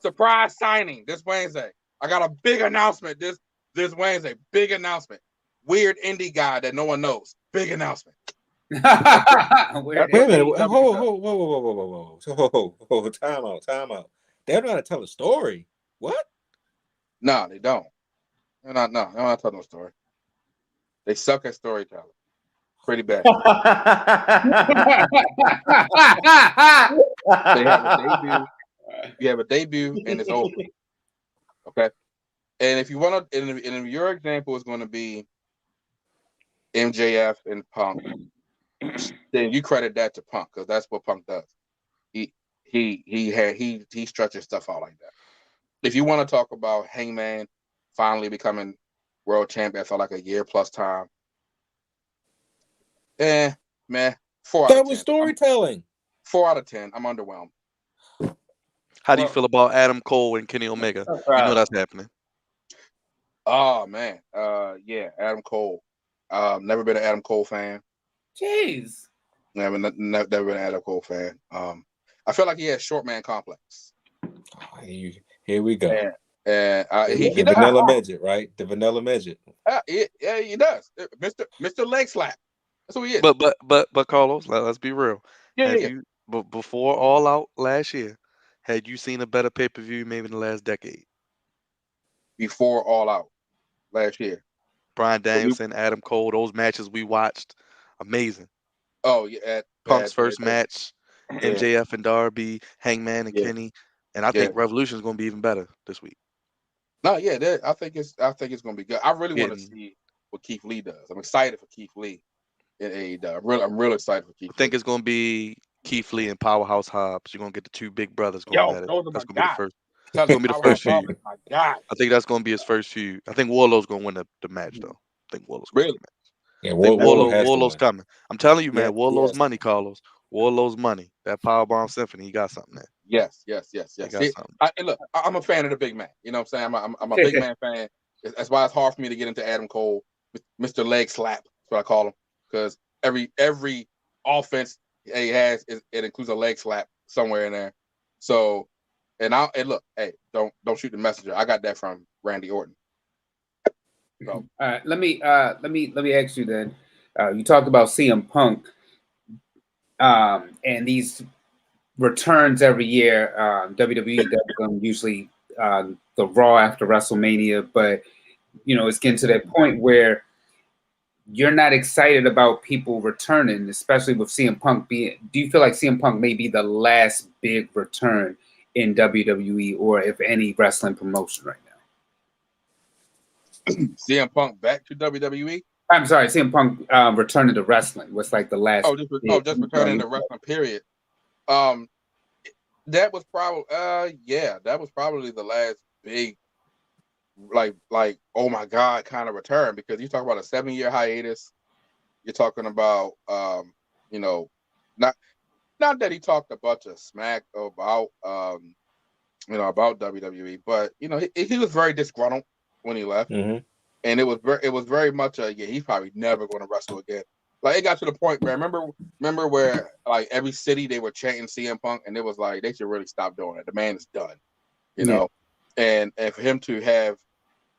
Surprise signing this Wednesday. I got a big announcement this Wednesday. Big announcement. Weird indie guy that no one knows. Big announcement. Wait a minute. Whoa. Time out. They don't know how to tell a story. What? No, they don't. They're not. No, they don't have to tell no story. They suck at storytelling. Pretty bad. They have a debut. You have a debut, and it's over. Okay. And if you want to, and your example is going to be MJF and Punk, then you credit that to Punk because that's what Punk does. He stretches stuff out like that. If you want to talk about Hangman finally becoming world champion for like a year plus time, man, 4 out of 10. That was storytelling. 4 out of 10. I'm underwhelmed. How do you feel about Adam Cole and Kenny Omega? You know that's happening. Oh man, yeah, Adam Cole. Never been an Adam Cole fan. Jeez. Never been an Adam Cole fan. I feel like he has short man complex. Here we go. And the vanilla midget, right? The vanilla midget. Yeah, he does. Mr. Leg Slap. That's who he is. But Carlos, let's be real. Yeah. But before All Out last year, had you seen a better pay-per-view maybe in the last decade? Before All Out last year. Bryan Danielson, Adam Cole, those matches we watched, amazing. Oh yeah, Punk's first match, MJF and Darby, Hangman and Kenny, and I think Revolution is going to be even better this week. No, yeah, I think it's going to be good. I really want to see what Keith Lee does. I'm excited for Keith Lee in AEW. I'm real excited for Keith. I think it's going to be Keith Lee and Powerhouse Hobbs. You're going to get the two big brothers going at it. That's going to be the first. That's going to be the first feud. My God. I think that's going to be his first feud. I think Warlow's going to win the match, though. I think Warlow's going to win the match. Yeah, Warlow's coming. I'm telling you, man, Warlow's money, Carlos. Warlow's money. That Powerbomb Symphony, he got something there. Yes. See, look, I'm a fan of the big man. You know what I'm saying? I'm a big man fan. That's why it's hard for me to get into Adam Cole, Mr. Leg Slap. That's what I call him. Because every offense he has, it includes a leg slap somewhere in there. So, and look, hey, don't shoot the messenger. I got that from Randy Orton. So. All right, let me ask you then. You talked about CM Punk and these returns every year. WWE does them usually the Raw after WrestleMania, but it's getting to that point where you're not excited about people returning, especially with CM Punk being. Do you feel like CM Punk may be the last big return in WWE or if any wrestling promotion right now? CM Punk back to WWE? I'm sorry, CM Punk returning to wrestling was like the last. Just returning to wrestling. Period. That was probably the last big, like oh my God kind of return, because you talk about a 7-year hiatus. You're talking about not that he talked a bunch of smack about about WWE, but he was very disgruntled when he left. Mm-hmm. And it was very much he's probably never going to wrestle again. Like it got to the point where remember where like every city they were chanting CM Punk, and it was like they should really stop doing it. The man is done, you know. And for him to have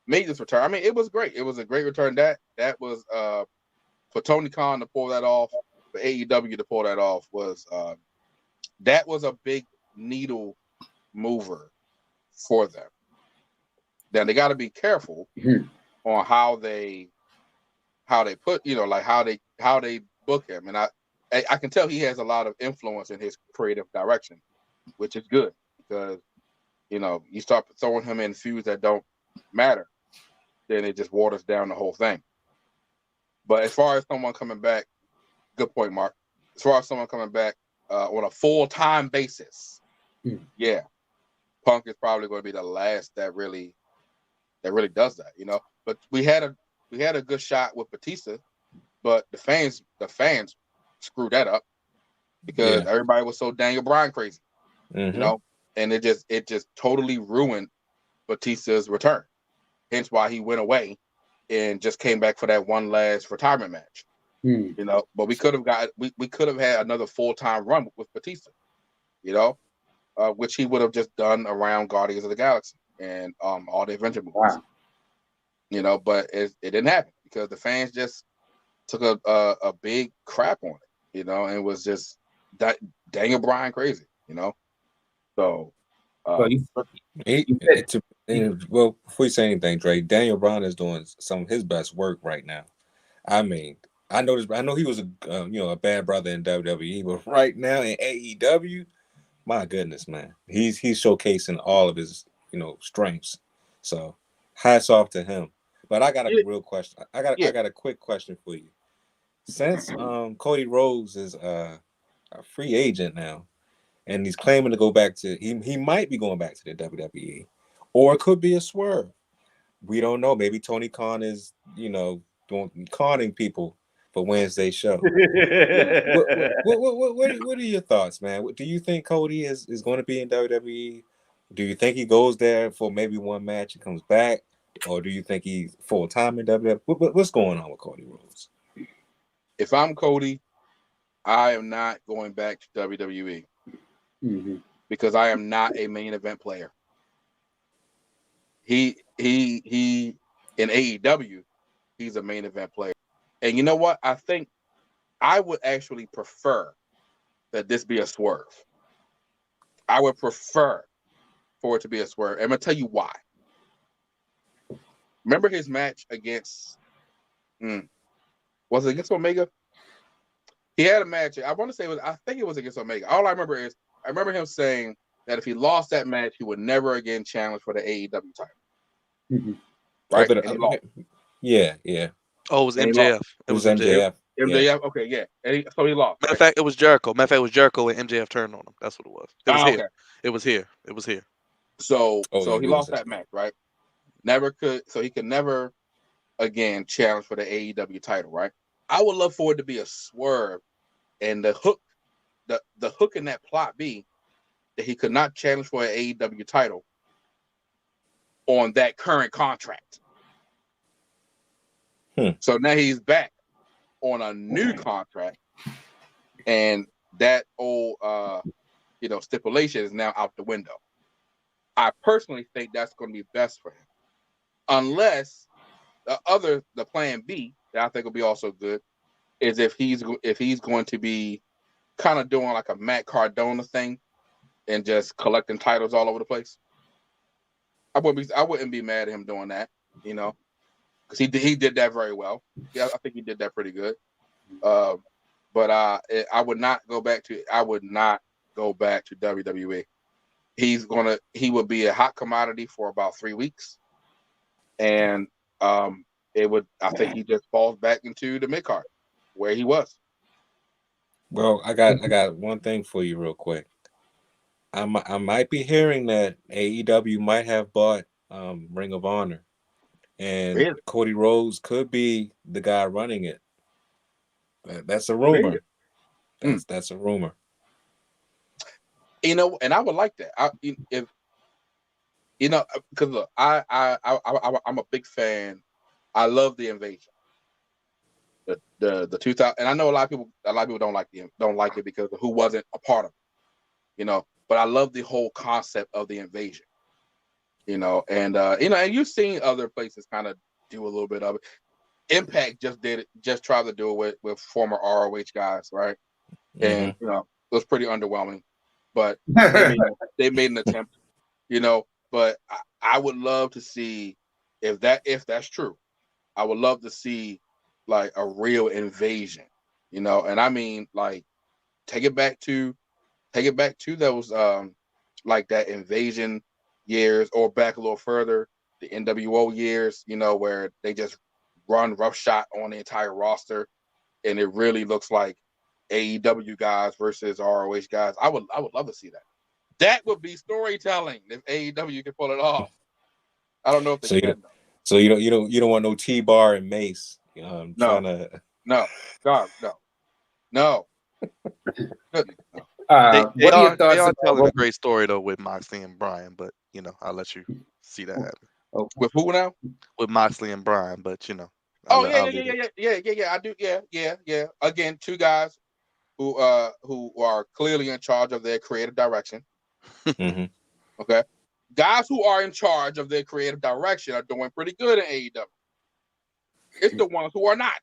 made this return, I mean, it was great. It was a great return. That was for Tony Khan to pull that off, for AEW to pull that off was that was a big needle mover for them. Then they got to be careful on how they put how they book him, and I can tell he has a lot of influence in his creative direction, which is good because you start throwing him in feuds that don't matter, then it just waters down the whole thing. But as far as someone coming back, good point, Mark. As far as someone coming back on a full-time basis, Punk is probably going to be the last that really does that, But we had a good shot with Batista, but the fans screwed that up because everybody was so Daniel Bryan crazy, and it just totally ruined Batista's return. Hence why he went away and just came back for that one last retirement match. You know, but we could have had another full-time run with Batista, you know, which he would have just done around Guardians of the Galaxy and all the Avenger movies. Wow. You know, but it didn't happen because the fans just took a big crap on it, you know, and was just Daniel Bryan crazy, you know. So, Well, well, before you say anything, Dre, Daniel Brown is doing some of his best work right now. I mean, I know he was a bad brother in WWE, but right now in AEW, my goodness, man, he's showcasing all of his strengths. So hats off to him. But I got a real question. I got a quick question for you. Since Cody Rhodes is a free agent now, and he's claiming to go back to he might be going back to the WWE, or it could be a swerve. We don't know. Maybe Tony Khan is conning people for Wednesday show. What are your thoughts, man? Do you think Cody is going to be in WWE? Do you think he goes there for maybe one match and comes back, or do you think he's full time in WWE? What's going on with Cody Rhodes? If I'm Cody, I am not going back to WWE because I am not a main event player. He in AEW, he's a main event player. And you know what? I think I would actually prefer that this be a swerve. I would prefer for it to be a swerve. I'm going to tell you why. Remember his match against, was it against Omega? He had a match. I want to say I think it was against Omega. All I remember is I remember him saying that if he lost that match, he would never again challenge for the AEW title. Right? Yeah. Oh, it was MJF. It was MJF. MJF, okay, yeah. And so he lost. Matter of fact, it was Jericho. Matter of fact, it was Jericho and MJF turned on him. That's what it was. It was here. Okay. It was here. It was here. So he lost that match, right? He could never again challenge for the AEW title, right? I would love for it to be a swerve, and the hook in that plot be that he could not challenge for an AEW title on that current contract. So now he's back on a new contract, and that old stipulation is now out the window. I personally think that's going to be best for him, unless the plan B that I think will be also good is if he's going to be kind of doing like a Matt Cardona thing and just collecting titles all over the place. I wouldn't be mad at him doing that, because he did that very well. Yeah, I think he did that pretty good. But I would not go back to WWE. He would be a hot commodity for about 3 weeks, and I think he just falls back into the mid card where he was. Well, I got one thing for you real quick. I might be hearing that AEW might have bought Ring of Honor, and really? Cody Rhodes could be the guy running it. That's a rumor. Really? That's a rumor. And I would like that. Because look, I'm a big fan. I love the Invasion. The 2000, and I know a lot of people don't like it because of who wasn't a part of it. But I love the whole concept of the Invasion. And you've seen other places kind of do a little bit of it. Impact just tried to do it with former ROH guys, right? And it was pretty underwhelming. But they made an attempt, But I would love to see if that's true. I would love to see like a real invasion, and I mean like take it back to those like that invasion years, or back a little further, the NWO years, where they just run roughshod on the entire roster, and it really looks like AEW guys versus ROH guys. I would love to see that. That would be storytelling if AEW can pull it off. I don't know if they can. So you don't want no T-Bar and Mace. No, God, no. They are telling a great story though with Moxley and Bryan, but I'll let you see that happen. Oh, With who now? with Moxley and Bryan, but Oh I'll leave it. yeah. I do. Yeah. Again, two guys who are clearly in charge of their creative direction. Mm-hmm. Okay, guys who are in charge of their creative direction are doing pretty good in AEW. It's the ones who are not,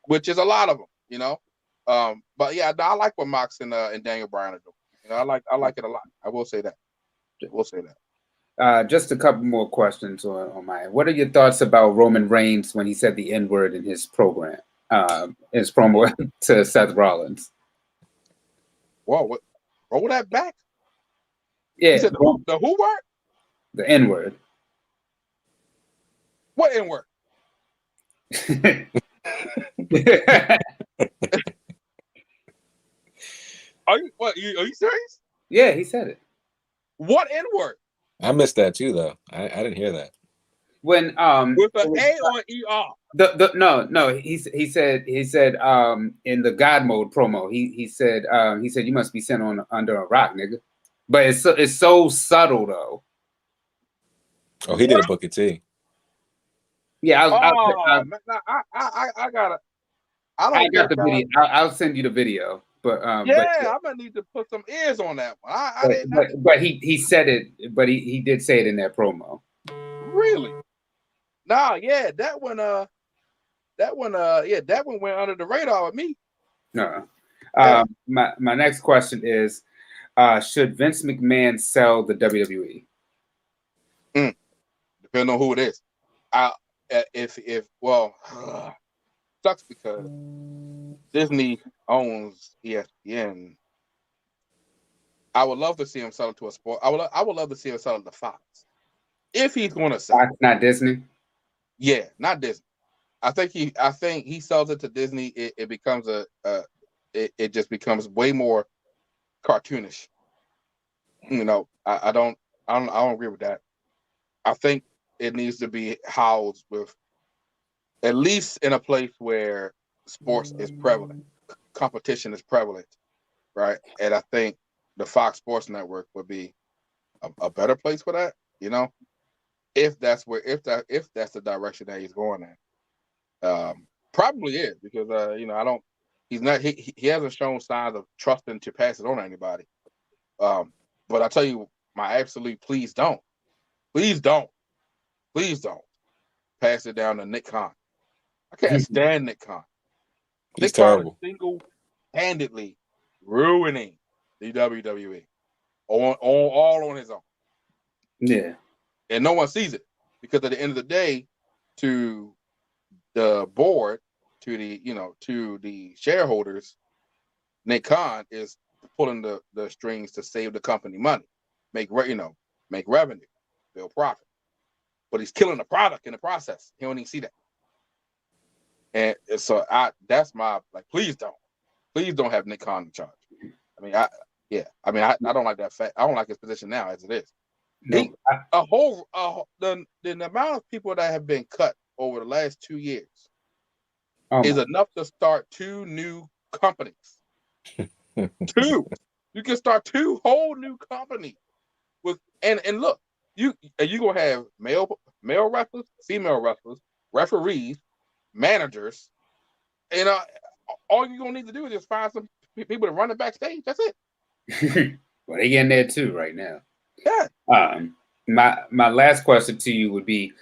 which is a lot of them. But yeah, I like what Mox and Daniel Bryan are doing. I like it a lot. I will say that. Just a couple more questions on my end. What are your thoughts about Roman Reigns when he said the N-word in his program, his promo to Seth Rollins? Whoa, what? Roll that back. Yeah, You said the who word? the N-word. What N word? Are you serious? Yeah, he said it. What N word? I missed that too, though. I didn't hear that. When With an A or ER? No, he said in the God Mode promo, he said you must be sent on under a rock, nigga. But it's so subtle though. Oh, he did a Booker T. Yeah, I got the video. I'll send you the video. But I'm gonna need to put some ears on that one. But he said it. But he did say it in that promo. Really? Nah, yeah, that one went under the radar with me. No. My next question is, should Vince McMahon sell the WWE? Depending on who it is. Sucks because Disney owns ESPN. I would love to see him sell it to a sport. I would love to see him sell it to Fox. If he's going to sell Fox, not Disney. Yeah, not Disney. I think he sells it to Disney. It becomes it just becomes way more cartoonish. I don't agree with that. I think it needs to be housed with at least in a place where sports is prevalent, competition is prevalent, right? And I think the Fox Sports Network would be a better place for that. If that's the direction that he's going in. Probably is because he hasn't shown signs of trusting to pass it on to anybody. But I tell you, my absolute please don't pass it down to Nick Khan. I can't stand Nick Khan. He's terrible. Single-handedly ruining the WWE all on his own. Yeah, and no one sees it because at the end of the day, to the board, to the shareholders, Nick Khan is pulling the strings to save the company money, make revenue, build profit. But he's killing the product in the process. He don't even see that. And so that's my please don't have Nick Khan in charge. I don't like that fact. I don't like his position now as it is. no, The amount of people that have been cut over the last 2 years is enough to start 2 new companies. 2. You can start 2 whole new companies with and look, you gonna have male wrestlers, female wrestlers, referees, managers, and all you're gonna need to do is just find some people to run it backstage. That's it. Well, they getting there too right now. Yeah. My last question to you would be,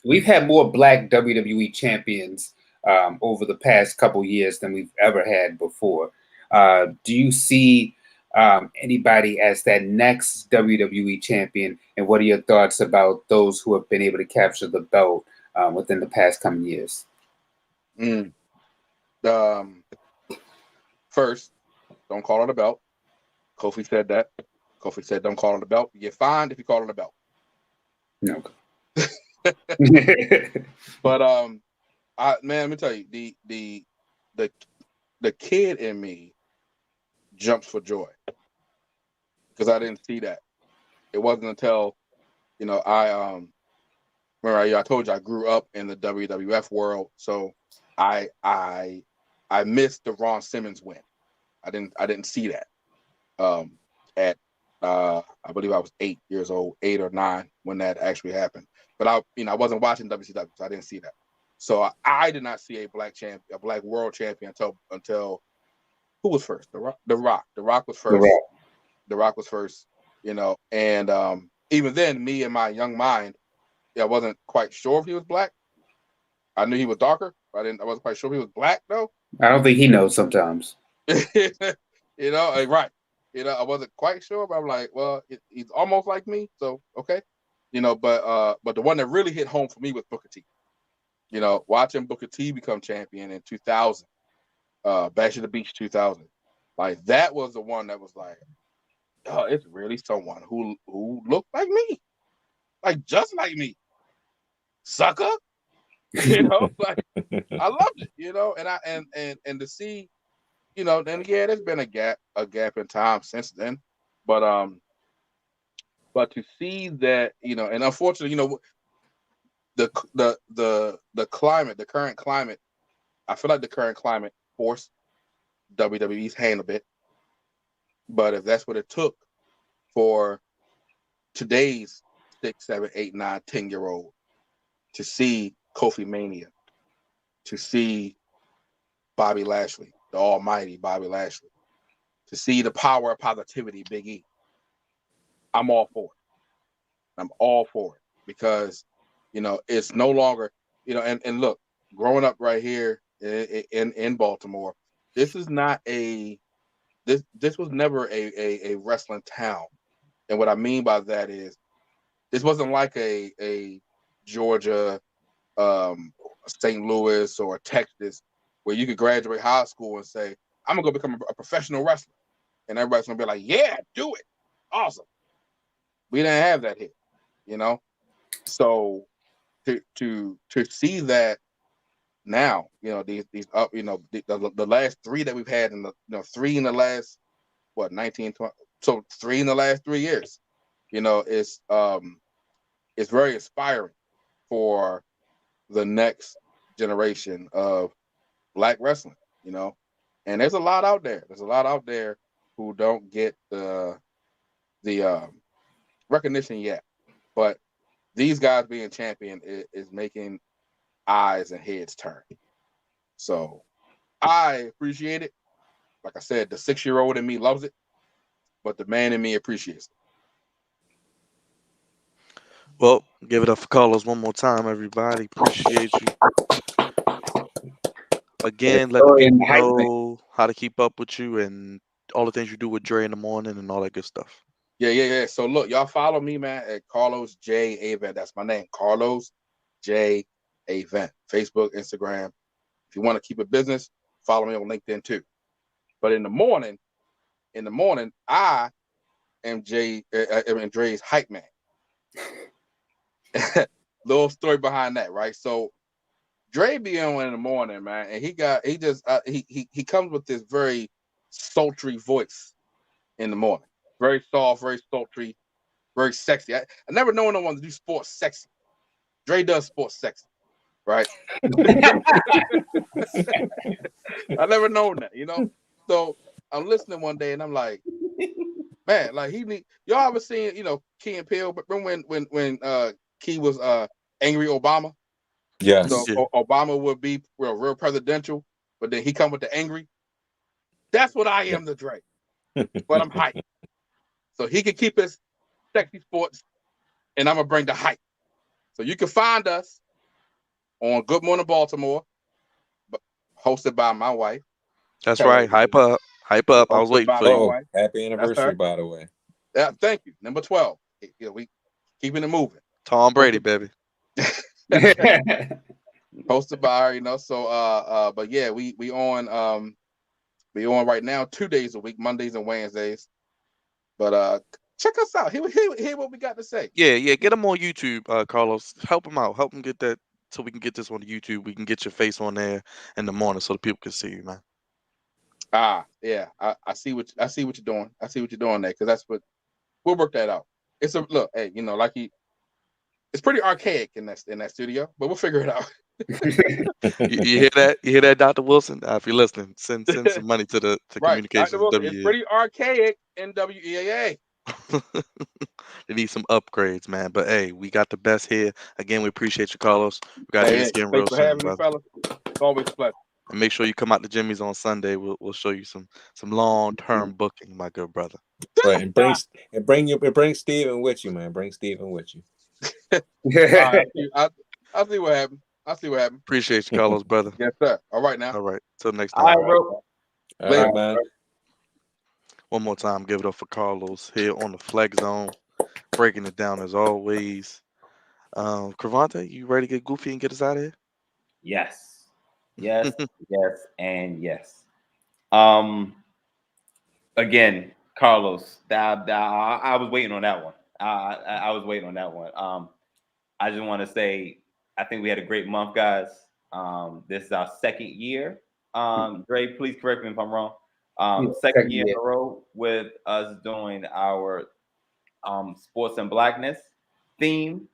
we've had more Black WWE champions over the past couple years than we've ever had before. Do you see anybody as that next WWE champion? And what are your thoughts about those who have been able to capture the belt within the past coming years? First, don't call it a belt. Kofi said that. Kofi said, "Don't call it a belt. You get fined if you call it a belt." No. But let me tell you, the kid in me jumps for joy because I didn't see that. It wasn't until I remember I told you I grew up in the WWF world, so I missed the Ron Simmons win. I didn't see that at I believe I was 8 years old, 8 or 9 when that actually happened. But I wasn't watching WCW, so I didn't see that. So I did not see a black world champion until who was first? The Rock. The Rock was first. The Rock was first. And even then, me in my young mind, I wasn't quite sure if he was black. I knew he was darker. But I wasn't quite sure if he was black though. I don't think he knows sometimes. Right. I wasn't quite sure, but I'm like, well, he's almost like me, so okay. But the one that really hit home for me was Booker T. Watching Booker T become champion in 2000, Bash at the Beach 2000, like that was the one that was like, oh, it's really someone who looked like me, like just like me, sucker. Like I loved it, and to see, then yeah, there's been a gap in time since then, but to see that, and unfortunately, the climate, the current climate, I feel like the current climate forced WWE's hand a bit. But if that's what it took for today's 6, 7, 8, 9, 10-year-old to see Kofi Mania, to see Bobby Lashley, the almighty Bobby Lashley, to see the power of positivity, Big E, I'm all for it. I'm all for it because, it's no longer, and look, growing up right here in Baltimore, this is not this was never a wrestling town. And what I mean by that is this wasn't like a Georgia, St. Louis or Texas where you could graduate high school and say, I'm gonna go become a professional wrestler. And everybody's gonna be like, yeah, do it. Awesome. We didn't have that here, So to see that now, these up, the last 3 that we've had in the 3 in the last 19, 20, so 3 in the last 3 years, it's very inspiring for the next generation of black wrestling, and there's a lot out there. There's a lot out there who don't get the recognition yet, but these guys being champion is making eyes and heads turn. So I appreciate it. Like I said, the 6-year-old in me loves it, but the man in me appreciates it. Well, give it up for Carlos one more time, everybody. Appreciate you. Again, let the people know how to keep up with you and all the things you do with Dre in the morning and all that good stuff. Yeah. So look, y'all follow me, man, at Carlos J. Avent. That's my name, Carlos J. Avent. Facebook, Instagram. If you want to keep a business, follow me on LinkedIn too. But in the morning, I am Dre's hype man. Little story behind that, right? So Dre be on in the morning, man, and he comes with this very sultry voice in the morning. Very soft, very sultry, very sexy. I never known no one to do sports sexy. Dre does sports sexy, right? I never known that, So I'm listening one day and I'm like, man, like y'all ever seen, Key and Peele? But remember when Key was angry Obama? Yes. So Obama would be real presidential, but then he come with the angry. That's what I am to Dre. But I'm hype. So he can keep his sexy sports, and I'm gonna bring the hype. So you can find us on Good Morning Baltimore, hosted by my wife. That's right. Hype up. I was waiting for you. Happy anniversary, by the way. Yeah, thank you. Number 12. We keeping it moving. Tom Brady, baby. Hosted by her, So but yeah, we on right now 2 days a week, Mondays and Wednesdays. But check us out. Hear what we got to say. Yeah. Get them on YouTube, Carlos. Help them out. Help them get that so we can get this on YouTube. We can get your face on there in the morning so the people can see you, man. Yeah. I see what you're doing. I see what you're doing there, because that's what we'll work that out. It's a look, hey, it's pretty archaic in that studio, but we'll figure it out. You hear that? You hear that, Dr. Wilson? If you're listening, send some money to right. communications. It's pretty archaic in WEAA. They need some upgrades, man. But hey, we got the best here. Again, we appreciate you, Carlos. We got to do Hey, this hey, again real thanks for soon, having me, brother. fellas. It's always a pleasure. And make sure you come out to Jimmy's on Sunday. We'll show you some long-term booking, my good brother. Right, and bring Steven with you, man. Bring Steven with you. All right, I'll see what happens. I'll see what happens. Appreciate you, Carlos, brother. Yes, sir. All right now. All right. Till next All time. right, bro. All Later. right, man. One more time, give it up for Carlos here on the Flex Zone, breaking it down as always. Crevonte, you ready to get goofy and get us out of here? Yes, yes, yes, and yes. Um, again, Carlos, I was waiting on that one. I was waiting on that one. I just want to say, I think we had a great month, guys. This is our second year. Dre, please correct me if I'm wrong. Second year in a row with us doing our sports and blackness theme.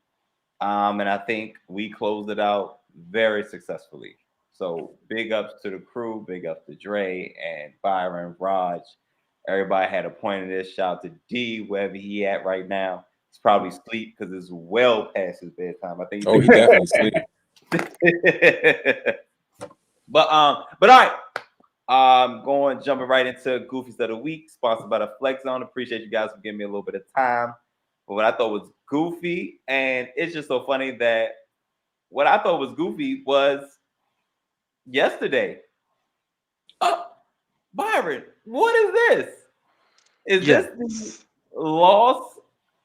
And I think we closed it out very successfully. So big ups to the crew, big ups to Dre and Byron, Raj. Everybody had a point in this. Shout out to D, wherever he at right now. He's probably asleep because it's well past his bedtime. I think. Oh, he definitely sleep. But all right. Jumping right into Goofies of the Week, sponsored by the Flex Zone. Appreciate you guys for giving me a little bit of time. But what I thought was goofy, and it's just so funny that what I thought was goofy was yesterday. Oh, Byron, what is this? Is this the Los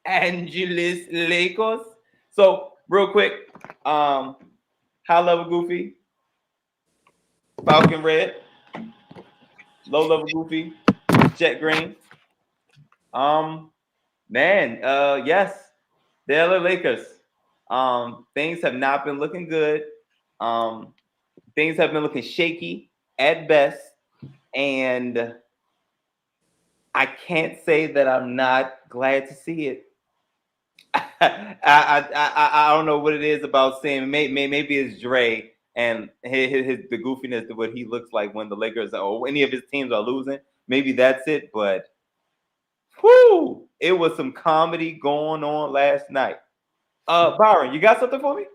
Angeles Lakers? So, real quick, high level goofy, Falcon red, low level goofy, jet green. Yes, the LA Lakers. Things have not been looking good. Things have been looking shaky at best, and I can't say that I'm not glad to see it. I don't know what it is about seeing. Maybe it's Dre and his the goofiness of what he looks like when the Lakers or any of his teams are losing. Maybe that's it, but whoo, it was some comedy going on last night. Byron, you got something for me?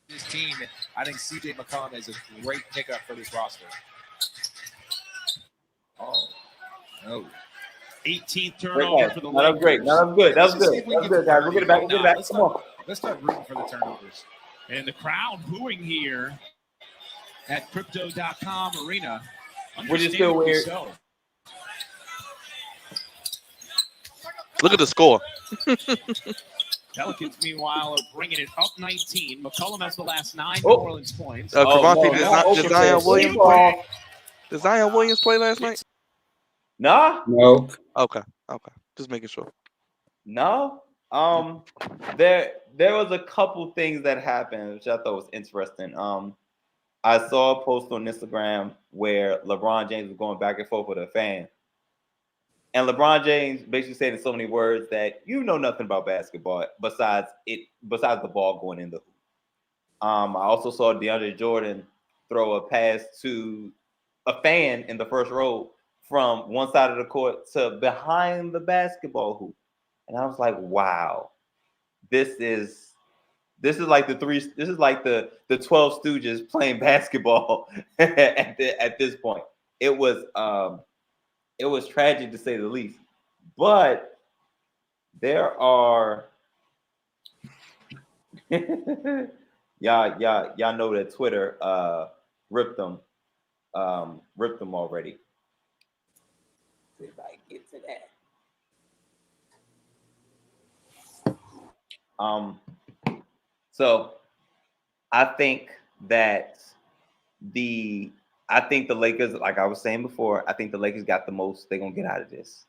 This team, I think CJ McCollum is a great pickup for this roster. Oh, no. 18th turnover for the Lakers. That was great. That was good. That was good. That was good, guys. We'll get it back. We'll get it back. Come on. Let's start rooting for the turnovers. And the crowd booing here at Crypto.com Arena. Which is still weird. So. Look at the score. Pelicans, meanwhile, are bringing it up 19. McCollum has the last 9 New Orleans points. Crevonte, did Zion Williams play? Did Zion Williams play last night? Nah. No. Okay. Just making sure. No. There was a couple things that happened, which I thought was interesting. I saw a post on Instagram where LeBron James was going back and forth with a fan. And LeBron James basically said in so many words that you know nothing about basketball besides the ball going in the hoop. I also saw DeAndre Jordan throw a pass to a fan in the first row from one side of the court to behind the basketball hoop. And I was like, wow, this is like the 12 Stooges playing basketball at this point. It was tragic to say the least. But there are y'all know that Twitter ripped them already. See if I can get to that. So I think the Lakers, like I was saying before, I think the Lakers got the most they're gonna get out of this.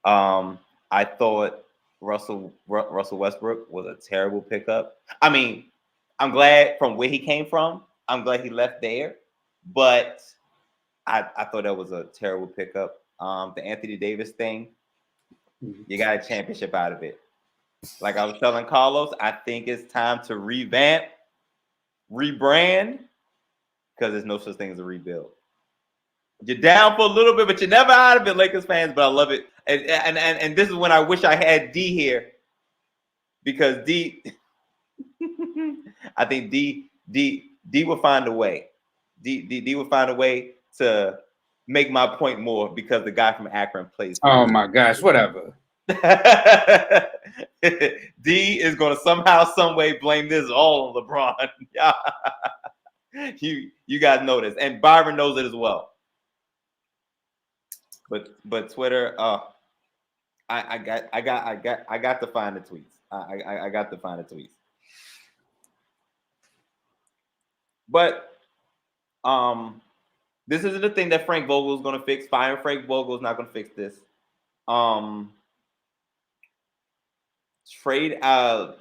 I thought Russell Westbrook was a terrible pickup. I mean, I'm glad from where he came from. I'm glad he left there, but I thought that was a terrible pickup. The Anthony Davis thing, you got a championship out of it. Like I was telling Carlos, I think it's time to rebrand, because there's no such thing as a rebuild. You're down for a little bit, but you're never out of it, Lakers fans. But I love it. And this is when I wish I had D here, because D, I think D will find a way. D will find a way to make my point more, because the guy from Akron plays. Oh my gosh, whatever. D is going to somehow, some way blame this all on LeBron. you guys know this, and Byron knows it as well. But Twitter, I got to find the tweets. I got to find the tweets. But this isn't the thing that Frank Vogel is going to fix. Firing Frank Vogel is not going to fix this.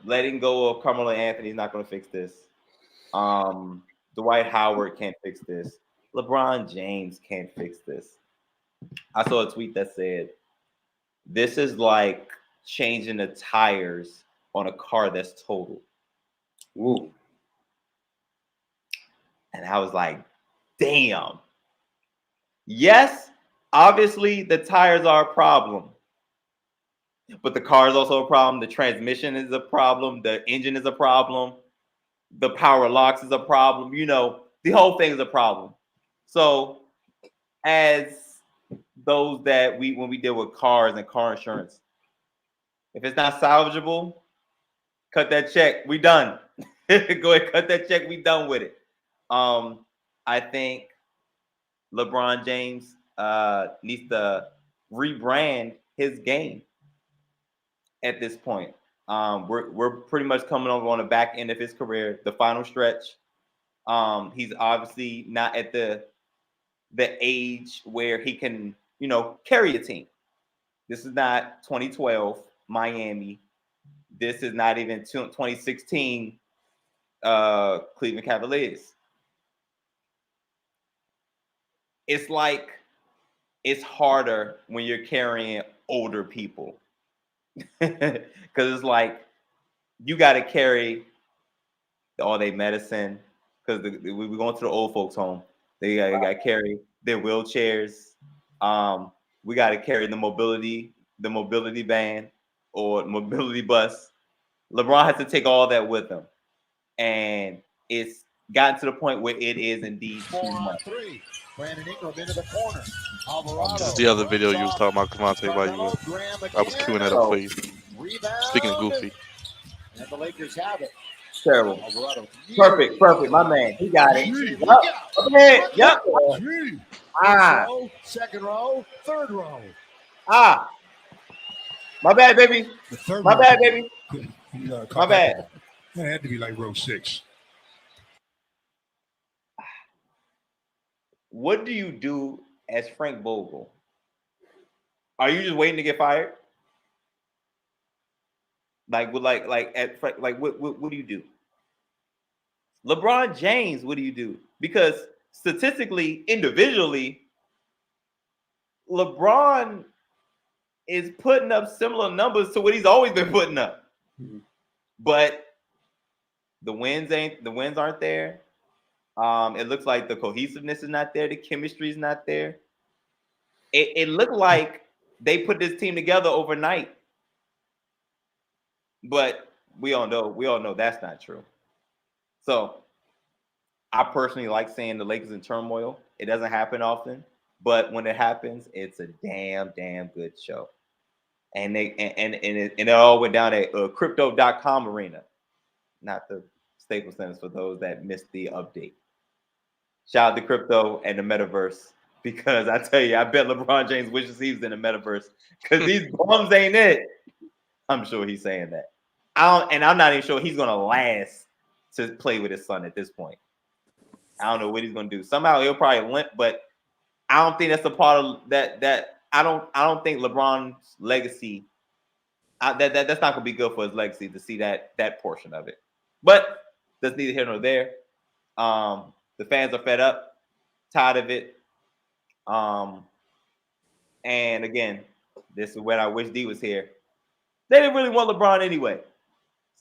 Letting go of Carmelo Anthony is not going to fix this. Dwight Howard can't fix this. LeBron James can't fix this. I saw a tweet that said, "This is like changing the tires on a car that's totaled." Ooh. And I was like, damn. Yes, obviously the tires are a problem. But the car is also a problem. The transmission is a problem. The engine is a problem. The power locks is a problem. You know, the whole thing is a problem. So as those that when we deal with cars and car insurance, if it's not salvageable, cut that check. We done. Go ahead, cut that check. We done with it. I think LeBron James needs to rebrand his game at this point. We're pretty much coming over on the back end of his career, the final stretch. He's obviously not at the age where he can, carry a team. This is not 2012 Miami. This is not even 2016 Cleveland Cavaliers. It's like it's harder when you're carrying older people. Because it's like you got to carry all their medicine, because we're going to the old folks' home. They got to carry their wheelchairs. We got to carry the mobility van or mobility bus. LeBron has to take all that with him, and it's gotten to the point where it is indeed too much. Brandon Ingram into the corner. This is the other video you was talking about, Crevonte, while I was queuing that up for you. Speaking of Goofy. And the Lakers have it. Terrible. Perfect. My man. He got it. Okay. Yep. Second row, third row. My bad, baby. My bad, baby. My bad. It had to be like row 6. What do you do as Frank Vogel? Are you just waiting to get fired? What do you do? LeBron James, what do you do? Because statistically, individually, LeBron is putting up similar numbers to what he's always been putting up. Mm-hmm. But the wins aren't there. It looks like the cohesiveness is not there. The chemistry is not there. It looked like they put this team together overnight. But we all know that's not true. So I personally like seeing the Lakers in turmoil. It doesn't happen often, but when it happens, it's a damn good show. And it all went down at Crypto.com arena, not the Staples Center, for those that missed the update. Shout out to Crypto and the Metaverse, because I tell you, I bet LeBron James wishes he was in the Metaverse, because these bums ain't it. I'm sure he's saying that. I'm not even sure he's gonna last to play with his son at this point. I don't know what he's gonna do. Somehow he'll probably limp, but I don't think that's a part of that. I don't think LeBron's legacy. That's not gonna be good for his legacy to see that portion of it. But that's neither here nor there. The fans are fed up, tired of it. And again, this is when I wish D was here. They didn't really want LeBron anyway.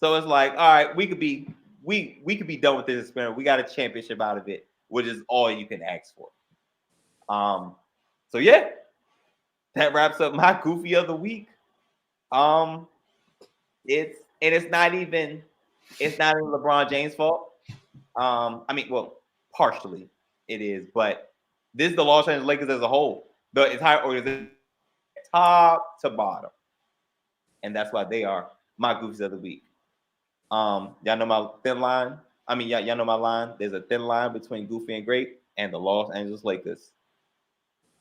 So it's like, all right, we could be done with this experiment. We got a championship out of it, which is all you can ask for. So yeah, that wraps up my goofy of the week. It's not even LeBron James' fault. I mean, well, partially it is, but this is the Los Angeles Lakers as a whole, the entire organization, top to bottom, and that's why they are my goofies of the week. Y'all know my thin line. I mean, y'all know my line. There's a thin line between goofy and great, and the Los Angeles Lakers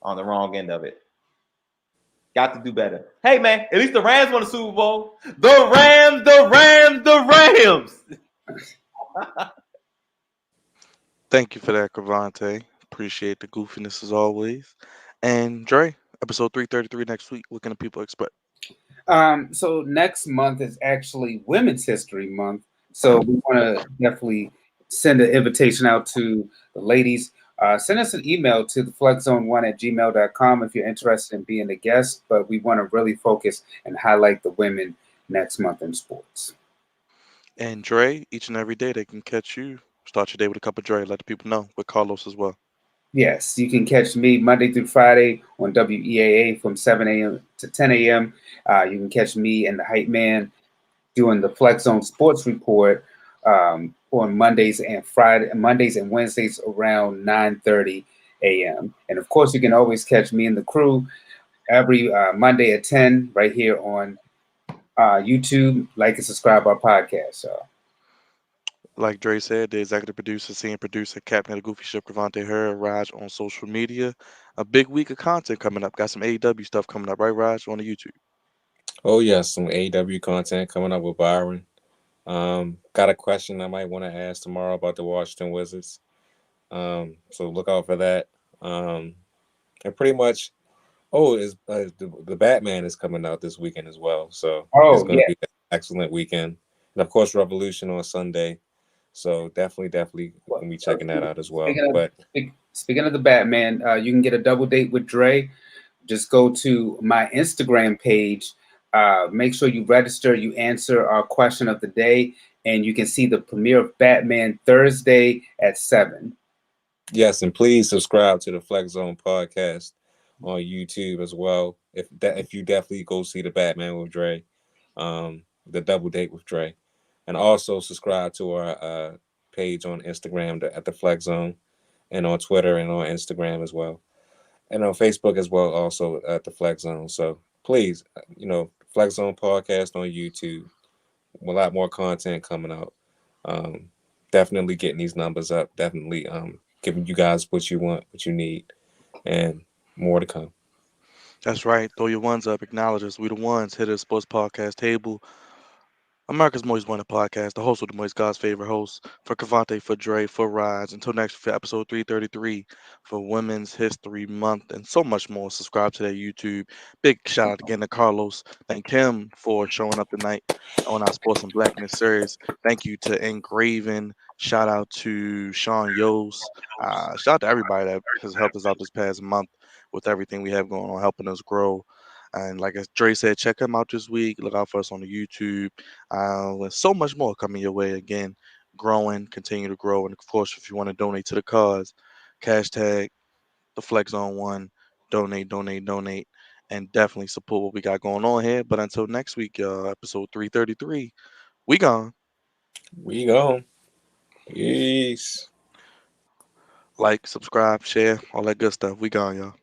on the wrong end of it. Got to do better. Hey, man, at least the Rams won the Super Bowl. The Rams, the Rams, the Rams. Thank you for that, Crevonte. Appreciate the goofiness as always. And Dre, episode 333 next week. What can the people expect? So next month is actually Women's History Month. So we want to definitely send an invitation out to the ladies. Send us an email to theflexzone1@gmail.com if you're interested in being a guest. But we want to really focus and highlight the women next month in sports. And Dre, each and every day they can catch you. Start your day with a cup of Dre. Let the people know. With Carlos as well. Yes, you can catch me Monday through Friday on WEAA from 7 a.m. to 10 a.m. You can catch me and the Hype Man doing the Flex Zone Sports Report on Mondays and Wednesdays around 9:30 a.m. And of course, you can always catch me and the crew every Monday at 10 right here on YouTube. Like and subscribe our podcast. So. Like Dre said, the executive producer, senior producer, captain of the Goofy Ship, Crevonte Her, Raj on social media. A big week of content coming up. Got some AEW stuff coming up, right, Raj, on the YouTube? Oh yes, some AEW content coming up with Byron. Got a question I might want to ask tomorrow about the Washington Wizards. So look out for that. And pretty much, is the Batman is coming out this weekend as well. So it's going to be an excellent weekend, and of course Revolution on Sunday. So definitely gonna be checking that out as well. Speaking of the Batman, you can get a double date with Dre. Just go to my Instagram page. Make sure you register. You answer our question of the day, and you can see the premiere of Batman Thursday at 7. Yes, and please subscribe to the Flex Zone podcast on YouTube as well. If you definitely go see the Batman with Dre, the double date with Dre, and also subscribe to our page on Instagram at the Flex Zone, and on Twitter and on Instagram as well, and on Facebook as well, also at the Flex Zone. So please, Flex Zone podcast on YouTube. A lot more content coming out. Definitely getting these numbers up. Definitely giving you guys what you want, what you need, and more to come. That's right. Throw your ones up. Acknowledge us. We the ones. Hit a sports podcast table. America's Most Wanted Podcast, the host of the Moist God's favorite host, for Crevonte, for Dre, for Rise. Until next for episode 333 for Women's History Month and so much more. Subscribe to their YouTube. Big shout out again to Carlos. Thank him for showing up tonight on our Sports and Blackness series. Thank you to Engraven. Shout out to Sean Yost. Shout out to everybody that has helped us out this past month with everything we have going on, helping us grow. And like as Dre said, check him out this week. Look out for us on the YouTube. With so much more coming your way again, growing, continue to grow. And of course, if you want to donate to the cause, hashtag the Flex on One, donate, and definitely support what we got going on here. But until next week, y'all, episode 333, we gone. We gone. Peace. Like, subscribe, share, all that good stuff. We gone, y'all.